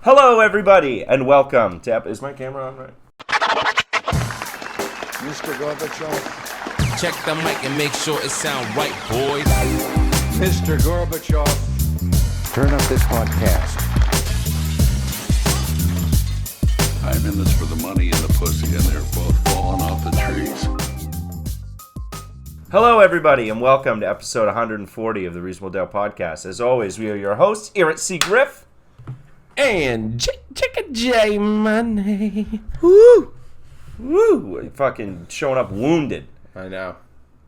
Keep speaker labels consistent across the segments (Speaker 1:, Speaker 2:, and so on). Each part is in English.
Speaker 1: Hello, everybody, and welcome to... Is my camera on right?
Speaker 2: Mr. Gorbachev.
Speaker 3: Check the mic and make sure it sound right, boys.
Speaker 2: Mr. Gorbachev.
Speaker 4: Turn up this podcast.
Speaker 5: I'm in this for the money and the pussy, and they're both falling off the trees.
Speaker 1: Hello, everybody, and welcome to episode 140 of the Reasonable Doubt Podcast. As always, we are your hosts, Eric C. Griff.
Speaker 3: And Chicka J Money.
Speaker 1: Woo! Woo! Fucking showing up wounded.
Speaker 3: I know.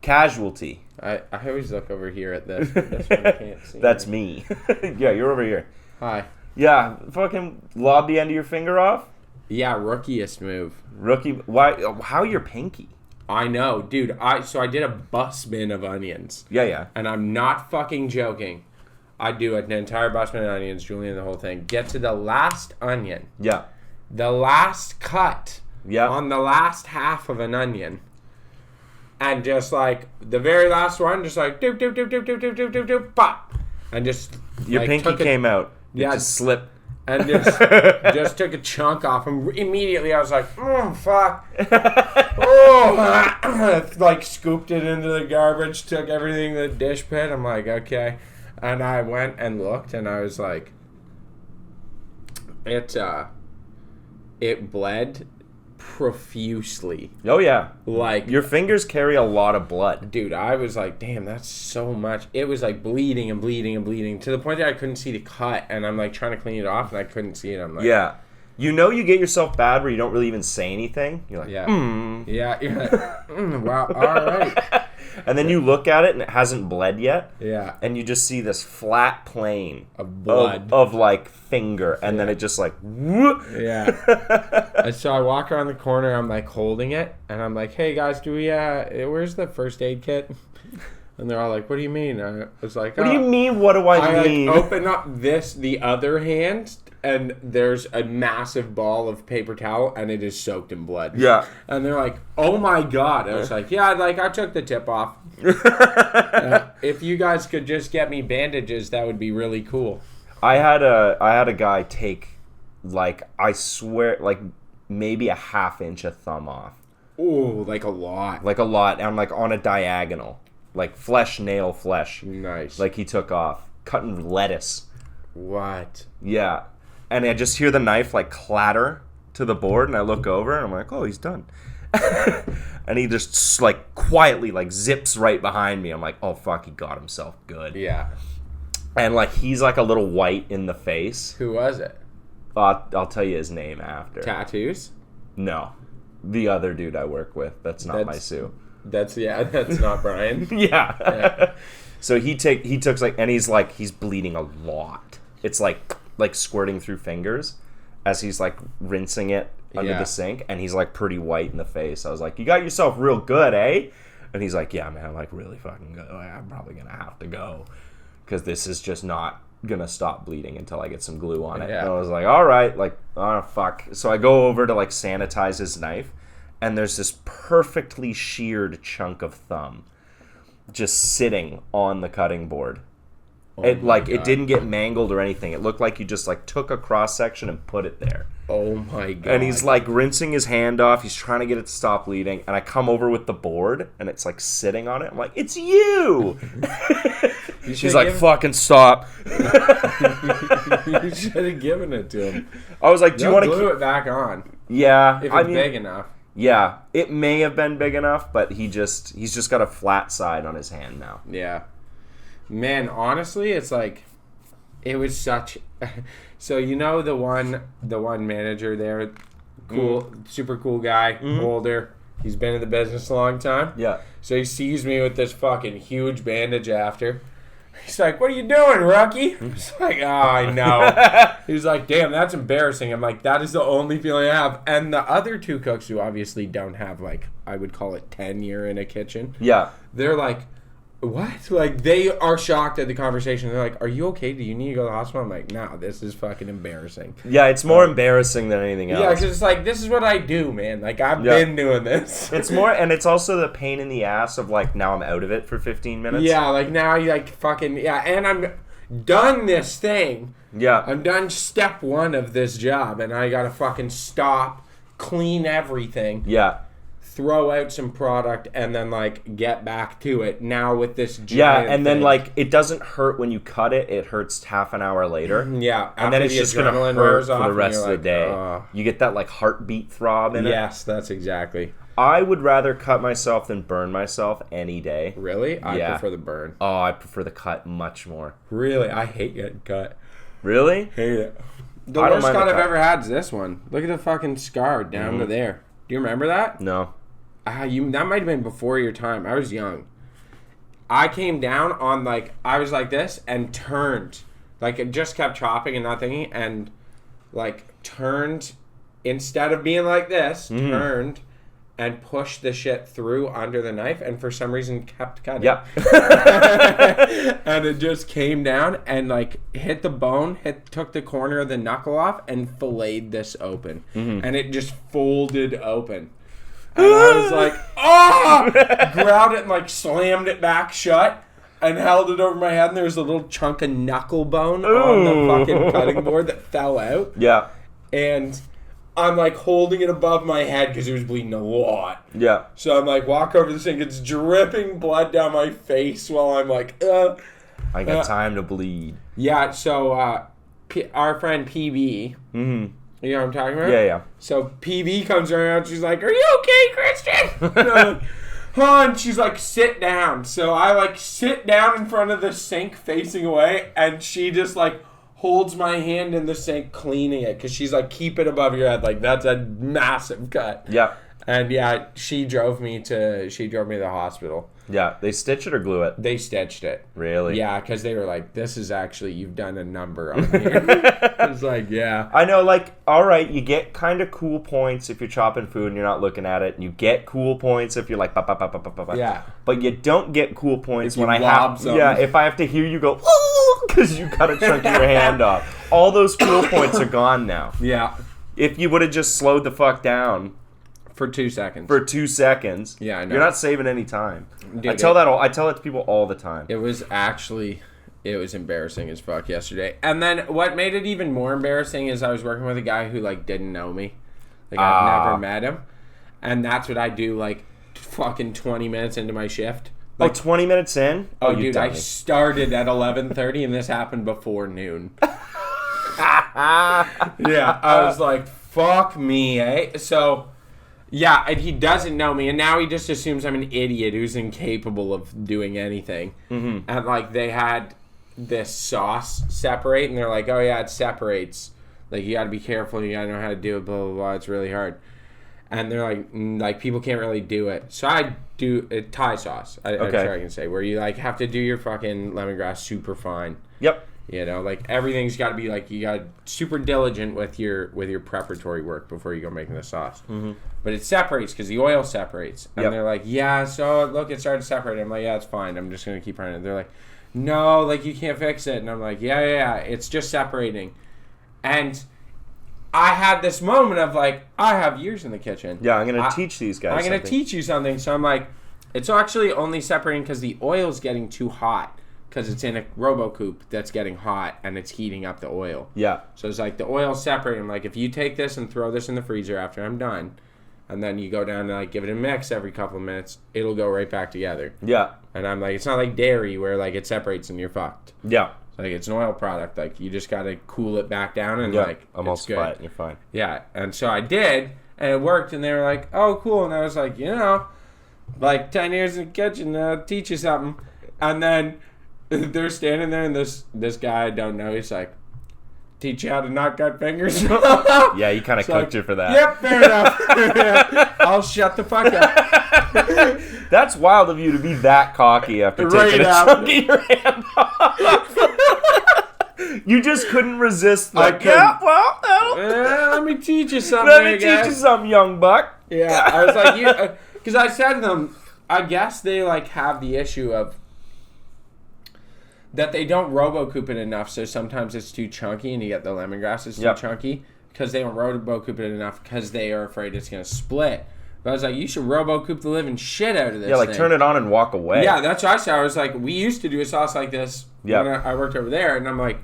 Speaker 1: Casualty.
Speaker 3: I always look over here at this. This one I can't see.
Speaker 1: That's me. Yeah, you're over here.
Speaker 3: Hi.
Speaker 1: Yeah, fucking lob the end of your finger off.
Speaker 3: Yeah, rookiest move.
Speaker 1: Rookie. Why? How your pinky?
Speaker 3: I know, dude. So I did a busman of onions.
Speaker 1: Yeah.
Speaker 3: And I'm not fucking joking. I do an entire busman of onions, julienne, the whole thing. Get to the last onion.
Speaker 1: Yeah.
Speaker 3: The last cut.
Speaker 1: Yeah.
Speaker 3: On the last half of an onion. And just like the very last one, just like doop doop doop doop doop doop doop doop doop pop. And just
Speaker 1: Your
Speaker 3: like,
Speaker 1: pinky came out. It
Speaker 3: Yeah.
Speaker 1: just slipped.
Speaker 3: And just took a chunk off, and immediately I was like, fuck. Oh, like scooped it into the garbage, took everything in the dish pit. I'm like, okay. And I went and looked, and I was like, it bled profusely.
Speaker 1: Oh, yeah.
Speaker 3: Like,
Speaker 1: Your fingers carry a lot of blood.
Speaker 3: dude, I was like, damn, that's so much. It was like bleeding and bleeding and bleeding to the point that I couldn't see the cut, and I'm like trying to clean it off, and I couldn't see it. I'm like,
Speaker 1: Yeah. You know you get yourself bad where you don't really even say anything. You're like,
Speaker 3: yeah, yeah, you're like, wow, all right,
Speaker 1: And then you look at it and it hasn't bled yet.
Speaker 3: yeah,
Speaker 1: And you just see this flat plane
Speaker 3: of blood,
Speaker 1: of like finger. And then
Speaker 3: Yeah.
Speaker 1: it just like, whoop.
Speaker 3: yeah. And so I walk around the corner, I'm like holding it, and I'm like, hey guys, do we where's the first aid kit? And they're all like, what do you mean? I was like,
Speaker 1: What do you mean? What do I mean?
Speaker 3: Like, open up the other hand, and there's a massive ball of paper towel, and it is soaked in blood.
Speaker 1: Yeah.
Speaker 3: And they're like, oh my god. I was like, yeah, like I took the tip off. If you guys could just get me bandages, that would be really cool.
Speaker 1: I had a guy take, like, I swear, like maybe a ½ inch of thumb off.
Speaker 3: Ooh, like a lot.
Speaker 1: Like a lot. And like on a diagonal. Like nail flesh.
Speaker 3: Nice.
Speaker 1: Like he took off. Cutting lettuce.
Speaker 3: What?
Speaker 1: Yeah. And I just hear the knife like clatter to the board, and I look over and I'm like, oh, he's done. And he just like quietly like zips right behind me. I'm like, oh fuck, he got himself good.
Speaker 3: Yeah.
Speaker 1: And like he's like a little white in the face.
Speaker 3: Who was it?
Speaker 1: I'll tell you his name after.
Speaker 3: Tattoos?
Speaker 1: No. The other dude I work with. That's not my Sue.
Speaker 3: That's not Brian.
Speaker 1: Yeah. So he took like, and he's bleeding a lot. It's like squirting through fingers as he's like rinsing it under the sink, and he's like pretty white in the face. I was like, you got yourself real good, eh? And he's like, yeah, man, I'm like really fucking good. I'm probably gonna have to go because this is just not gonna stop bleeding until I get some glue on it.
Speaker 3: Yeah.
Speaker 1: And I was like, all right, like, oh fuck. So I go over to like sanitize his knife, and there's this perfectly sheared chunk of thumb just sitting on the cutting board. It didn't get mangled or anything. It looked like you just like took a cross section and put it there.
Speaker 3: Oh my god.
Speaker 1: And he's like rinsing his hand off. He's trying to get it to stop bleeding. And I come over with the board, and it's like sitting on it. I'm like, it's you. He's like, fucking stop.
Speaker 3: You should have given it to him.
Speaker 1: I was like, do you want to
Speaker 3: glue it back on?
Speaker 1: Yeah,
Speaker 3: If it's big enough.
Speaker 1: Yeah, it may have been big enough, but he's just got a flat side on his hand now.
Speaker 3: Yeah. Man, honestly, it's like it was such so you know the one manager there, cool, super cool guy, older. He's been in the business a long time.
Speaker 1: Yeah.
Speaker 3: So he sees me with this fucking huge bandage after. He's like, what are you doing, rookie? I was like, oh, I know. He's like, damn, that's embarrassing. I'm like, that is the only feeling I have. And the other two cooks who obviously don't have, like, I would call it tenure in a kitchen.
Speaker 1: Yeah.
Speaker 3: They're like, what? Like, they are shocked at the conversation. They're like, are you okay? Do you need to go to the hospital? I'm like, no, this is fucking embarrassing.
Speaker 1: Yeah, it's more embarrassing than anything else.
Speaker 3: Yeah, because it's like, this is what I do, man. Like, I've been doing this.
Speaker 1: It's more, and it's also the pain in the ass of, like, now I'm out of it for 15 minutes.
Speaker 3: Yeah, like, now you, like, fucking, yeah, and done this thing.
Speaker 1: Yeah.
Speaker 3: I'm done step 1 of this job, and I gotta fucking stop, clean everything,
Speaker 1: Yeah.
Speaker 3: throw out some product, and then like get back to it. Now with this
Speaker 1: Yeah,
Speaker 3: giant
Speaker 1: and then
Speaker 3: thing.
Speaker 1: like it doesn't hurt when you cut it. It hurts half an hour later.
Speaker 3: Yeah,
Speaker 1: And then
Speaker 3: after
Speaker 1: it's
Speaker 3: the
Speaker 1: just gonna
Speaker 3: adrenaline
Speaker 1: hurt
Speaker 3: wears
Speaker 1: for
Speaker 3: off
Speaker 1: the
Speaker 3: and
Speaker 1: rest
Speaker 3: you're
Speaker 1: of the
Speaker 3: like,
Speaker 1: day.
Speaker 3: "Ugh."
Speaker 1: You get that like heartbeat throb in it.
Speaker 3: Yes, that's exactly.
Speaker 1: I would rather cut myself than burn myself any day.
Speaker 3: Really? I
Speaker 1: Yeah.
Speaker 3: prefer the burn.
Speaker 1: Oh, I prefer the cut much more.
Speaker 3: Really? I hate getting cut.
Speaker 1: Really?
Speaker 3: Hate it. The
Speaker 1: I don't
Speaker 3: worst
Speaker 1: mind the
Speaker 3: cut I've
Speaker 1: cut.
Speaker 3: ever had is this one. Look at the fucking scar down to there. Do you remember that?
Speaker 1: No.
Speaker 3: That might have been before your time. I was young. I came down on like I was like this and turned, like it just kept chopping and not thinking, and like turned instead of being like this, turned and pushed the shit through under the knife, and for some reason kept cutting.
Speaker 1: Yep.
Speaker 3: And it just came down and like hit the bone, took the corner of the knuckle off, and filleted this open, and it just folded open. And I was like, oh! Grabbed it and like slammed it back shut and held it over my head, and there was a little chunk of knuckle bone on the fucking cutting board that fell out.
Speaker 1: Yeah.
Speaker 3: And I'm like holding it above my head because it was bleeding a lot.
Speaker 1: Yeah.
Speaker 3: So I'm like, walk over the sink, it's dripping blood down my face while I'm like,
Speaker 1: I got time to bleed.
Speaker 3: Yeah, so our friend PB, you know what I'm talking about?
Speaker 1: Yeah, yeah.
Speaker 3: So PB comes around, she's like, are you okay, Christian? And I'm like, oh, and she's like, sit down. So I like sit down in front of the sink facing away, and she just like holds my hand in the sink cleaning it, because she's like, keep it above your head. Like, that's a massive cut.
Speaker 1: Yeah.
Speaker 3: And yeah, she drove me to the hospital.
Speaker 1: Yeah. They stitch it or glue it?
Speaker 3: They stitched it.
Speaker 1: Really?
Speaker 3: Yeah, because they were like, this is actually, you've done a number on here. It's like, yeah.
Speaker 1: I know, like, all right, you get kind of cool points if you're chopping food and you're not looking at it. And you get cool points if you're like, ba, ba, ba, ba, ba, ba, ba.
Speaker 3: Yeah.
Speaker 1: But you don't get cool points
Speaker 3: If you
Speaker 1: when I
Speaker 3: lob
Speaker 1: have,
Speaker 3: something.
Speaker 1: yeah, if I have to hear you go, because you cut a chunk of your hand off. All those cool points are gone now.
Speaker 3: Yeah.
Speaker 1: If you would have just slowed the fuck down
Speaker 3: For 2 seconds.
Speaker 1: for 2 seconds,
Speaker 3: Yeah, I know.
Speaker 1: you're not saving any time.
Speaker 3: Dude,
Speaker 1: I tell that to people all the time.
Speaker 3: It was embarrassing as fuck yesterday. And then what made it even more embarrassing is I was working with a guy who like didn't know me. Like I've never met him. And that's what I do like fucking 20 minutes into my shift.
Speaker 1: Oh, 20 minutes in?
Speaker 3: Oh,
Speaker 1: you
Speaker 3: dude, I
Speaker 1: dummy.
Speaker 3: started at 11:30 and this happened before noon. Yeah, I was like, fuck me, eh? So, yeah, and he doesn't know me, and now he just assumes I'm an idiot who's incapable of doing anything. Mm-hmm. And, like, they had this sauce separate, and they're like, oh, yeah, it separates. Like, you gotta be careful, you gotta know how to do it, blah, blah, blah, it's really hard. And they're like, people can't really do it. So I do Thai sauce, I'm sure I can say, where you, like, have to do your fucking lemongrass super fine.
Speaker 1: Yep.
Speaker 3: You know, like everything's got to be like you got super diligent with your preparatory work before you go making the sauce. Mm-hmm. But it separates because the oil separates, and they're like, "Yeah, so look, it started separating." I'm like, "Yeah, it's fine. I'm just gonna keep running." They're like, "No, like you can't fix it," and I'm like, "Yeah, it's just separating." And I had this moment of like, I have years in the kitchen.
Speaker 1: Yeah, I'm gonna teach these guys.
Speaker 3: I'm gonna teach you something. So I'm like, it's actually only separating because the oil's getting too hot. Because it's in a RoboCoupe that's getting hot and it's heating up the oil.
Speaker 1: Yeah.
Speaker 3: So it's like the oil's separating. Like if you take this and throw this in the freezer after I'm done, and then you go down and like give it a mix every couple of minutes, it'll go right back together.
Speaker 1: Yeah.
Speaker 3: And I'm like, it's not like dairy where like it separates and you're fucked.
Speaker 1: Yeah.
Speaker 3: Like it's an oil product. Like you just gotta cool it back down and
Speaker 1: Yeah.
Speaker 3: like
Speaker 1: Almost
Speaker 3: it's good.
Speaker 1: flat. You're fine.
Speaker 3: Yeah. And so I did, and it worked. And they were like, oh, cool. And I was like, you know, like 10 years in the kitchen, I'll teach you something. And then they're standing there, and this guy I don't know, he's like, teach you how to not cut fingers?
Speaker 1: Yeah, he kind of cooked
Speaker 3: like,
Speaker 1: you for that.
Speaker 3: Yep, fair enough. Yeah, I'll shut the fuck up.
Speaker 1: That's wild of you to be that cocky after
Speaker 3: Right
Speaker 1: taking a
Speaker 3: out.
Speaker 1: chunk of your hand off. You just couldn't resist. Like,
Speaker 3: couldn't.
Speaker 1: yeah, well, no.
Speaker 3: Let me teach you something.
Speaker 1: Let me
Speaker 3: again.
Speaker 1: teach you something, young buck.
Speaker 3: Yeah, I was like, because I said to them, I guess they like have the issue of that they don't RoboCoupe it enough, so sometimes it's too chunky, and you get the lemongrass is too chunky because they don't RoboCoupe it enough because they are afraid it's gonna split. But I was like, you should RoboCoop the living shit out of this.
Speaker 1: Yeah, like
Speaker 3: thing.
Speaker 1: turn it on and walk away.
Speaker 3: Yeah, that's what I said. I was like, we used to do a sauce like this when I worked over there, and I'm like,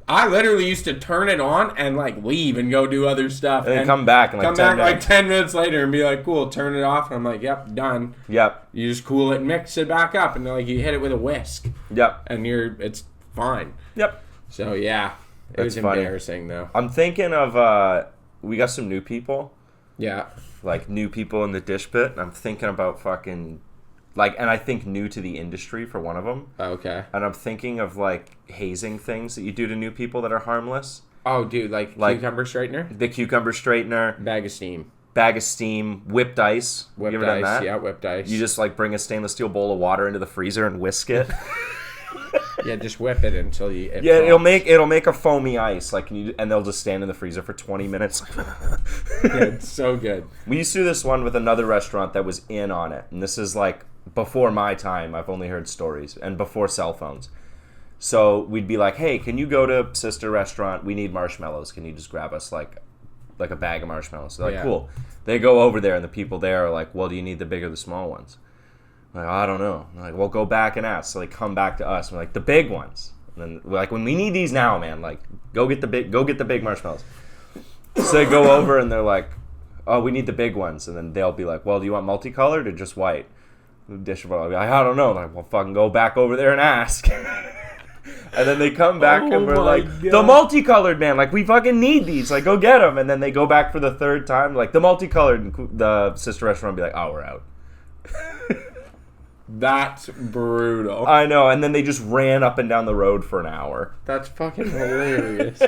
Speaker 3: I literally used to turn it on and like leave and go do other stuff,
Speaker 1: and then come back and
Speaker 3: like 10 minutes later and be like, cool, turn it off, and I'm like, yep, done.
Speaker 1: Yep.
Speaker 3: You just cool it and mix it back up, and then like you hit it with a whisk.
Speaker 1: Yep.
Speaker 3: And it's fine.
Speaker 1: Yep.
Speaker 3: So yeah, it was embarrassing though.
Speaker 1: I'm thinking of we got some new people.
Speaker 3: Yeah.
Speaker 1: Like new people in the dish pit. And I'm thinking about fucking like, and I think new to the industry for one of them.
Speaker 3: Okay.
Speaker 1: And I'm thinking of like hazing things that you do to new people that are harmless.
Speaker 3: Oh, dude, like cucumber straightener?
Speaker 1: The cucumber straightener.
Speaker 3: Bag of steam.
Speaker 1: Whipped ice.
Speaker 3: Whipped
Speaker 1: you ever
Speaker 3: ice,
Speaker 1: done that?
Speaker 3: yeah, whipped ice.
Speaker 1: You just like bring a stainless steel bowl of water into the freezer and whisk it.
Speaker 3: Yeah, just whip it until you.
Speaker 1: Yeah, it'll make a foamy ice, like, and they'll just stand in the freezer for 20 minutes.
Speaker 3: Yeah, it's so good.
Speaker 1: We used to do this one with another restaurant that was in on it, and this is like before my time. I've only heard stories, and before cell phones. So we'd be like, "Hey, can you go to Sister Restaurant? We need marshmallows. Can you just grab us like a bag of marshmallows?" They're like, "Cool." They go over there, and the people there are like, "Well, do you need the big or the small ones?" I'm like, I don't know. I'm like, well, go back and ask. So they come back to us. And we're like, the big ones. And then we're like, when we need these now, man, like, go get the big marshmallows. So they go over and they're like, oh, we need the big ones. And then they'll be like, well, do you want multicolored or just white? The dish will be like, I don't know. I'm like, well, fucking go back over there and ask. And then they come back and we're like, God. The multicolored, man. Like, we fucking need these. Like, go get them. And then they go back for the third time. Like, the multicolored. And the Sister Restaurant will be like, oh, we're out.
Speaker 3: That's brutal.
Speaker 1: I know, and then they just ran up and down the road for an hour.
Speaker 3: That's fucking hilarious.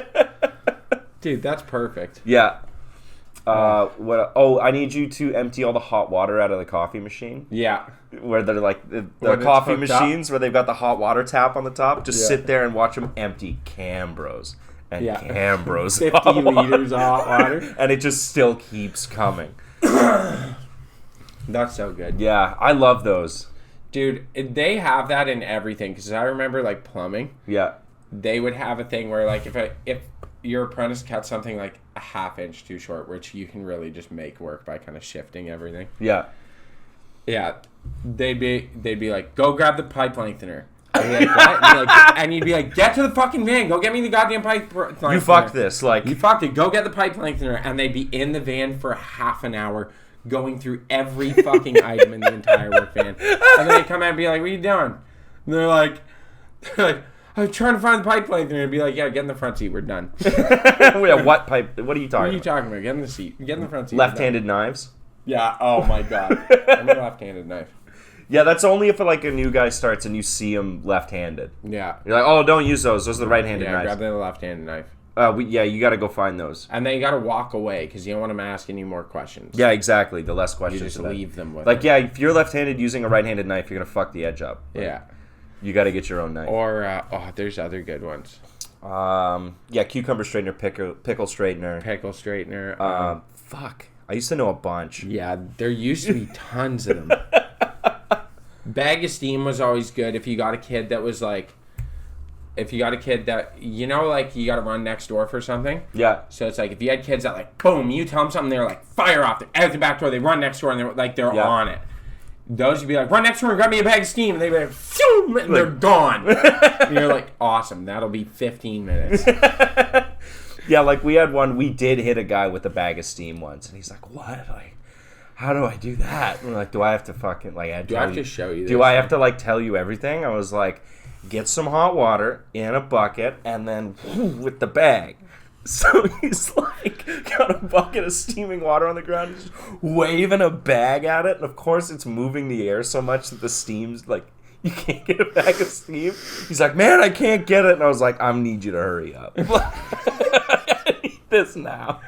Speaker 3: Dude, that's perfect.
Speaker 1: Yeah. What? Oh, I need you to empty all the hot water out of the coffee machine.
Speaker 3: Yeah.
Speaker 1: Where they're like the coffee machines where they've got the hot water tap on the top. Just sit there and watch them empty Cambros and Cambros.
Speaker 3: 50 liters of hot water.
Speaker 1: And it just still keeps coming.
Speaker 3: That's so good.
Speaker 1: Yeah, I love those.
Speaker 3: Dude, they have that in everything. Because I remember, like, plumbing.
Speaker 1: Yeah.
Speaker 3: They would have a thing where, like, if your apprentice cut something, like, a half inch too short, which you can really just make work by kind of shifting everything.
Speaker 1: Yeah.
Speaker 3: Yeah. They'd be like, go grab the pipe lengthener. And, like, what? And you'd be like, get to the fucking van. Go get me the goddamn pipe lengthener.
Speaker 1: You fucked this. Like,
Speaker 3: you fucked it. Go get the pipe lengthener. And they'd be in the van for half an hour going through every fucking item in the entire work van. And then they come out and be like, what are you doing? And they're like, I'm trying to find the pipe lengthener. And be like, yeah, get in the front seat. We're done.
Speaker 1: Yeah, what pipe? What are you talking about?
Speaker 3: What are you talking about? Get in the seat. Get in the front seat.
Speaker 1: Left-handed knives?
Speaker 3: Yeah. Oh, my God. I'm a left-handed knife.
Speaker 1: Yeah, that's only if like a new guy starts and you see him left-handed.
Speaker 3: Yeah.
Speaker 1: You're like, oh, don't use those. Those are the right-handed knives.
Speaker 3: Yeah, grab the left-handed knife.
Speaker 1: You got to go find those.
Speaker 3: And then you got to walk away because you don't want them asking you more questions.
Speaker 1: Yeah, exactly. The less questions.
Speaker 3: You just leave them with
Speaker 1: like,
Speaker 3: them.
Speaker 1: yeah, if you're left-handed using a right-handed knife, you're going to fuck the edge up. Like,
Speaker 3: yeah.
Speaker 1: You got to get your own knife.
Speaker 3: Or, there's other good ones.
Speaker 1: Cucumber straightener, pickle straightener.
Speaker 3: Pickle straightener.
Speaker 1: Fuck. I used to know a bunch.
Speaker 3: Yeah, there used to be tons of them. Bag of steam was always good if you got a kid that was like... If you got a kid that, you know, like, you got to run next door for something.
Speaker 1: Yeah.
Speaker 3: So it's like, if you had kids that, like, boom, you tell them something, they're like, fire off. They're out the back door. They run next door, and they're, like, they're on it. Those, you'd be like, run next door and grab me a bag of steam. And they'd be like, phew, and they're gone. And you're like, awesome. That'll be 15 minutes.
Speaker 1: Yeah, like, we had one, we did hit a guy with a bag of steam once. And he's like, what? Like, how do I do that? And we're like, do I have to fucking, like,
Speaker 3: do I have to show you this?
Speaker 1: Do I have to, like, tell you everything? I was like... Get some hot water in a bucket and then with the bag. So he's like got a bucket of steaming water on the ground, just waving a bag at it, and of course it's moving the air so much that the steam's like you can't get a bag of steam. He's like, man, I can't get it, and I was like, I need you to hurry up. I need this now.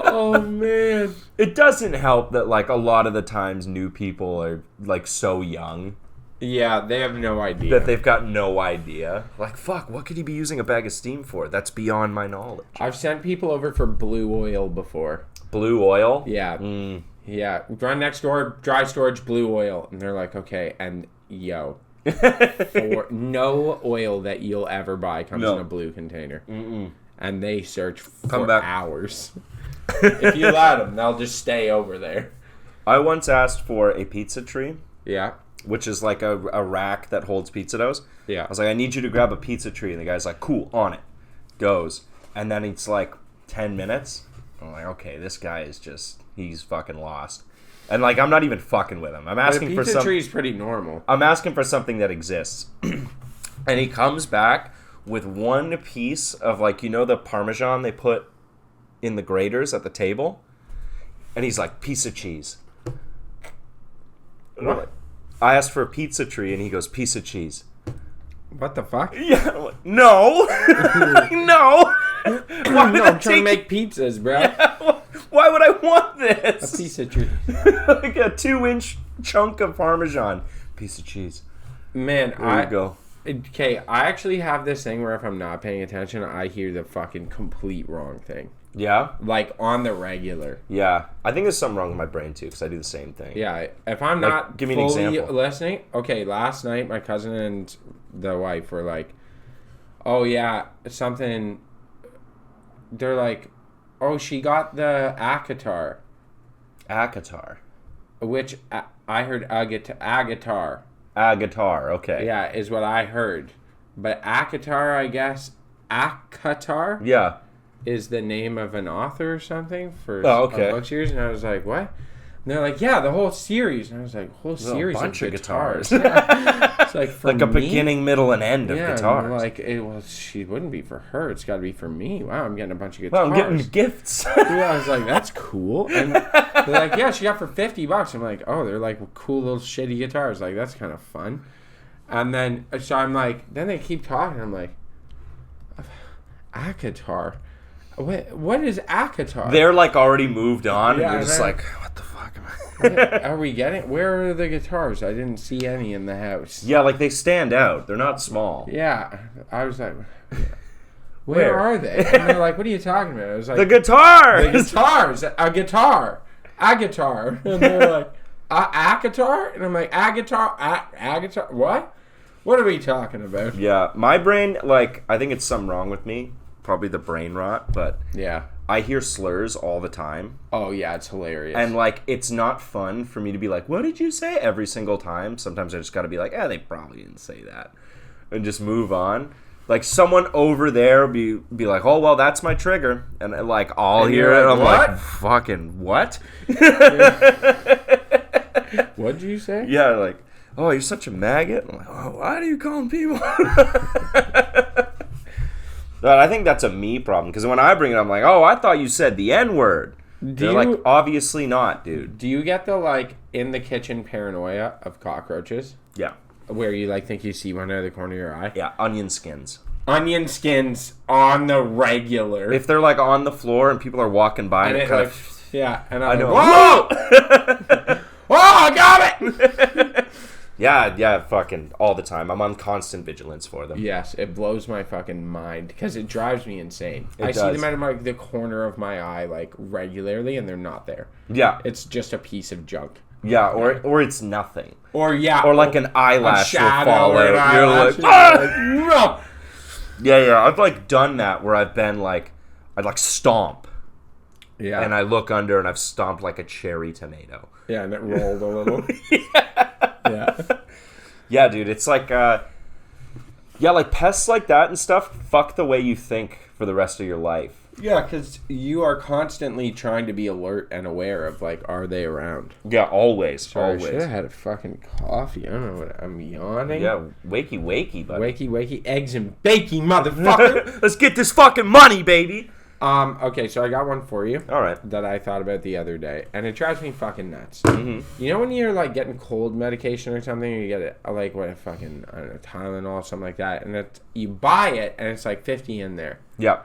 Speaker 3: Oh man,
Speaker 1: it doesn't help that like a lot of the times new people are like so young.
Speaker 3: Yeah, they have no idea.
Speaker 1: That they've got no idea. Like, fuck, what could he be using a bag of steam for? That's beyond my knowledge.
Speaker 3: I've sent people over for blue oil before.
Speaker 1: Blue oil?
Speaker 3: Yeah. Yeah. Run next door, dry storage, blue oil. And they're like, okay. And, yo. For no oil that you'll ever buy comes in a blue container. Mm-mm. And they search for hours. If you let them, they'll just stay over there.
Speaker 1: I once asked for a pizza tree,
Speaker 3: Yeah.
Speaker 1: which is like a rack that holds pizza doughs.
Speaker 3: Yeah.
Speaker 1: I was like, I need you to grab a pizza tree. And the guy's like, cool, on it. Goes. And then it's like 10 minutes. I'm like, okay, this guy is just, he's fucking lost. And like, I'm not even fucking with him. I'm asking for
Speaker 3: pizza tree is pretty normal.
Speaker 1: I'm asking for something that exists. And he comes back with one piece of like, you know, the Parmesan they put in the graters at the table? And he's like, piece of cheese. And I'm like, I asked for a pizza tree, and he goes, piece of cheese.
Speaker 3: What the fuck?
Speaker 1: Yeah, I'm like, no. No. Why would
Speaker 3: I'm trying to make pizzas, bro.
Speaker 1: Why would I want
Speaker 3: A
Speaker 1: this?
Speaker 3: pizza tree.
Speaker 1: Like a 2-inch chunk of Parmesan. Piece of cheese.
Speaker 3: Man,
Speaker 1: There you go.
Speaker 3: Okay, I actually have this thing where if I'm not paying attention, I hear the fucking complete wrong thing.
Speaker 1: Yeah?
Speaker 3: Like, on the regular.
Speaker 1: Yeah. I think there's something wrong with my brain, too, because I do the same thing.
Speaker 3: Yeah, if I'm
Speaker 1: Like,
Speaker 3: not
Speaker 1: give me an
Speaker 3: fully
Speaker 1: example.
Speaker 3: listening... Okay, last night, my cousin and the wife were like, oh, yeah, something... They're like, oh, she got the Akatar,
Speaker 1: Akatar.
Speaker 3: which I heard Agatar.
Speaker 1: Agatar, okay.
Speaker 3: Yeah, is what I heard. But Akatar, I guess, Akatar
Speaker 1: Yeah.
Speaker 3: is the name of an author or something for
Speaker 1: Oh, okay.
Speaker 3: a book series. And I was like, what? And they're like, yeah, the whole series. And I was like, whole
Speaker 1: There's a
Speaker 3: series
Speaker 1: bunch
Speaker 3: of
Speaker 1: of
Speaker 3: guitars.
Speaker 1: guitars.
Speaker 3: Yeah. It's like, for
Speaker 1: Like a
Speaker 3: me?
Speaker 1: beginning, middle, and end of
Speaker 3: Yeah, and
Speaker 1: guitars.
Speaker 3: I'm like, well, she wouldn't be for her. It's got to be for me. Wow, I'm getting a bunch of
Speaker 1: well,
Speaker 3: guitars.
Speaker 1: I'm getting gifts.
Speaker 3: Yeah, I was like, that's cool. And they're like, yeah, she got for $50. I'm like, oh, they're like cool little shitty guitars. Like, that's kind of fun. And then, so I'm like, then they keep talking. I'm like, Akatar? What is Akatar?
Speaker 1: They're like already moved on,
Speaker 3: Yeah,
Speaker 1: and you're just
Speaker 3: man.
Speaker 1: like, what the fuck am I?
Speaker 3: Are we getting? Where are the guitars? I didn't see any in the house.
Speaker 1: Yeah, like they stand out. They're not small.
Speaker 3: Yeah, I was like,
Speaker 1: Where?
Speaker 3: where are they? And they're like, what are you talking about? I was like,
Speaker 1: The guitars!
Speaker 3: the guitars, a guitar, and they're like, a guitar, and I'm like, a guitar, what? What are we talking about?
Speaker 1: Yeah, my brain, like, I think it's something wrong with me. Probably the brain rot, but
Speaker 3: Yeah.
Speaker 1: I hear slurs all the time.
Speaker 3: Oh yeah, it's hilarious.
Speaker 1: And, like, it's not fun for me to be like, what did you say? Every single time. Sometimes I just gotta be like, they probably didn't say that. And just move on. Like, someone over there be like, oh, well, that's my trigger. And, like, I'll
Speaker 3: And
Speaker 1: hear
Speaker 3: you're
Speaker 1: it.
Speaker 3: like,
Speaker 1: I'm
Speaker 3: "What?"
Speaker 1: like, fucking what?
Speaker 3: What'd you say?
Speaker 1: Yeah, like, oh, you're such a maggot. I'm like, oh, why do you call people? But I think that's a me problem, because when I bring it up, I'm like, oh, I thought you said the N-word. They're
Speaker 3: you-
Speaker 1: like, obviously not, dude.
Speaker 3: Do you get the like in the kitchen paranoia of cockroaches,
Speaker 1: Yeah.
Speaker 3: where you like think you see one out of the corner of your eye?
Speaker 1: Yeah, onion skins.
Speaker 3: Onion skins on the regular.
Speaker 1: If they're, like, on the floor and people are walking by
Speaker 3: and
Speaker 1: and
Speaker 3: it
Speaker 1: kind
Speaker 3: like,
Speaker 1: of...
Speaker 3: yeah, and
Speaker 1: I
Speaker 3: I'm
Speaker 1: know.
Speaker 3: like, whoa! Oh, I got it!
Speaker 1: Yeah, fucking all the time. I'm on constant vigilance for them.
Speaker 3: Yes, it blows my fucking mind because it drives me insane.
Speaker 1: It
Speaker 3: I see
Speaker 1: does.
Speaker 3: them out of like the corner of my eye like regularly, and they're not there.
Speaker 1: Yeah,
Speaker 3: It's just a piece of junk.
Speaker 1: yeah, or it's nothing.
Speaker 3: Or yeah,
Speaker 1: Or like an eyelash will
Speaker 3: shadow
Speaker 1: fall
Speaker 3: or an
Speaker 1: out. You're
Speaker 3: eyelash,
Speaker 1: like,
Speaker 3: and
Speaker 1: "Ah!"
Speaker 3: you're like, no.
Speaker 1: Yeah, I've like done that where I've been like, I'd like stomp,
Speaker 3: Yeah,
Speaker 1: and I look under and I've stomped like a cherry tomato.
Speaker 3: yeah, and it rolled a little. Yeah.
Speaker 1: Yeah, dude, it's like, like pests like that and stuff, fuck the way you think for the rest of your life.
Speaker 3: Yeah, because you are constantly trying to be alert and aware of, like, are they around?
Speaker 1: Yeah, always,
Speaker 3: Sorry, I should
Speaker 1: always.
Speaker 3: have had a fucking coffee. I don't know what I'm yawning.
Speaker 1: Yeah, wakey, buddy.
Speaker 3: Wakey, eggs and bakey, motherfucker.
Speaker 1: Let's get this fucking money, baby.
Speaker 3: Okay, so I got one for you.
Speaker 1: All right.
Speaker 3: That I thought about the other day, and it drives me fucking nuts. Mm-hmm. You know when you're, like, getting cold medication or something, you get it, like, what, fucking, I don't know, Tylenol, something like that, and you buy it, and it's, like, 50 in there.
Speaker 1: Yeah.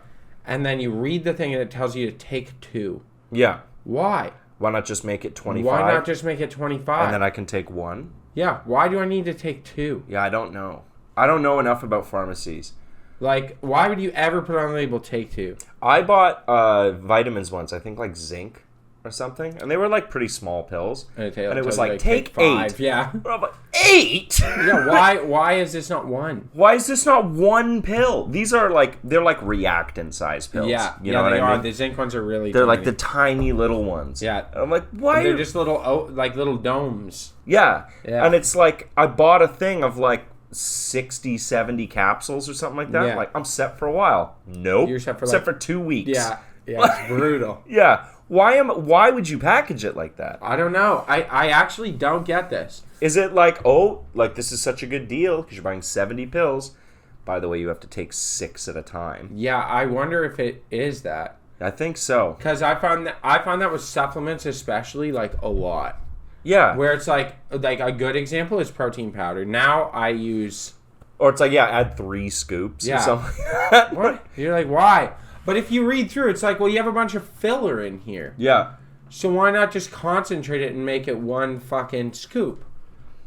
Speaker 3: And then you read the thing, and it tells you to take 2.
Speaker 1: Yeah.
Speaker 3: Why?
Speaker 1: Why not just make it 25?
Speaker 3: Why not just make it 25?
Speaker 1: And then I can take 1?
Speaker 3: Yeah, why do I need to take 2?
Speaker 1: Yeah, I don't know. I don't know enough about pharmacies.
Speaker 3: Like, why would you ever put on the label take 2?
Speaker 1: I bought vitamins once, I think like zinc. or something, and they were like pretty small pills.
Speaker 3: And
Speaker 1: it was like, take 8.
Speaker 3: Yeah.
Speaker 1: And I'm like, 8?
Speaker 3: Yeah. Why is this not 1?
Speaker 1: Why is this not 1 pill? These are like, they're like reactant size pills.
Speaker 3: Yeah.
Speaker 1: You know what I mean?
Speaker 3: The zinc ones are really.
Speaker 1: They're
Speaker 3: tiny.
Speaker 1: like the tiny little ones.
Speaker 3: Yeah.
Speaker 1: And I'm like, why?
Speaker 3: They're just little domes.
Speaker 1: Yeah.
Speaker 3: Yeah.
Speaker 1: And it's like, I bought a thing of like 60, 70 capsules or something like that.
Speaker 3: Yeah.
Speaker 1: Like, I'm set for a while. Nope.
Speaker 3: You're set for
Speaker 1: Except
Speaker 3: like-
Speaker 1: for 2 weeks.
Speaker 3: Yeah. Yeah. It's brutal.
Speaker 1: Yeah. Why would you package it like that?
Speaker 3: I don't know. I actually don't get this.
Speaker 1: Is it like, oh, like this is such a good deal because you're buying 70 pills. By the way, you have to take 6 at a time.
Speaker 3: Yeah, I wonder if it is that.
Speaker 1: I think so.
Speaker 3: Because I found that with supplements especially, like, a lot.
Speaker 1: Yeah.
Speaker 3: Where it's like a good example is protein powder. Now I use...
Speaker 1: Or it's like, yeah, add 3 scoops
Speaker 3: Yeah.
Speaker 1: or something like that.
Speaker 3: What? You're like, why? But if you read through, it's like, well, you have a bunch of filler in here.
Speaker 1: Yeah.
Speaker 3: So why not just concentrate it and make it one fucking scoop?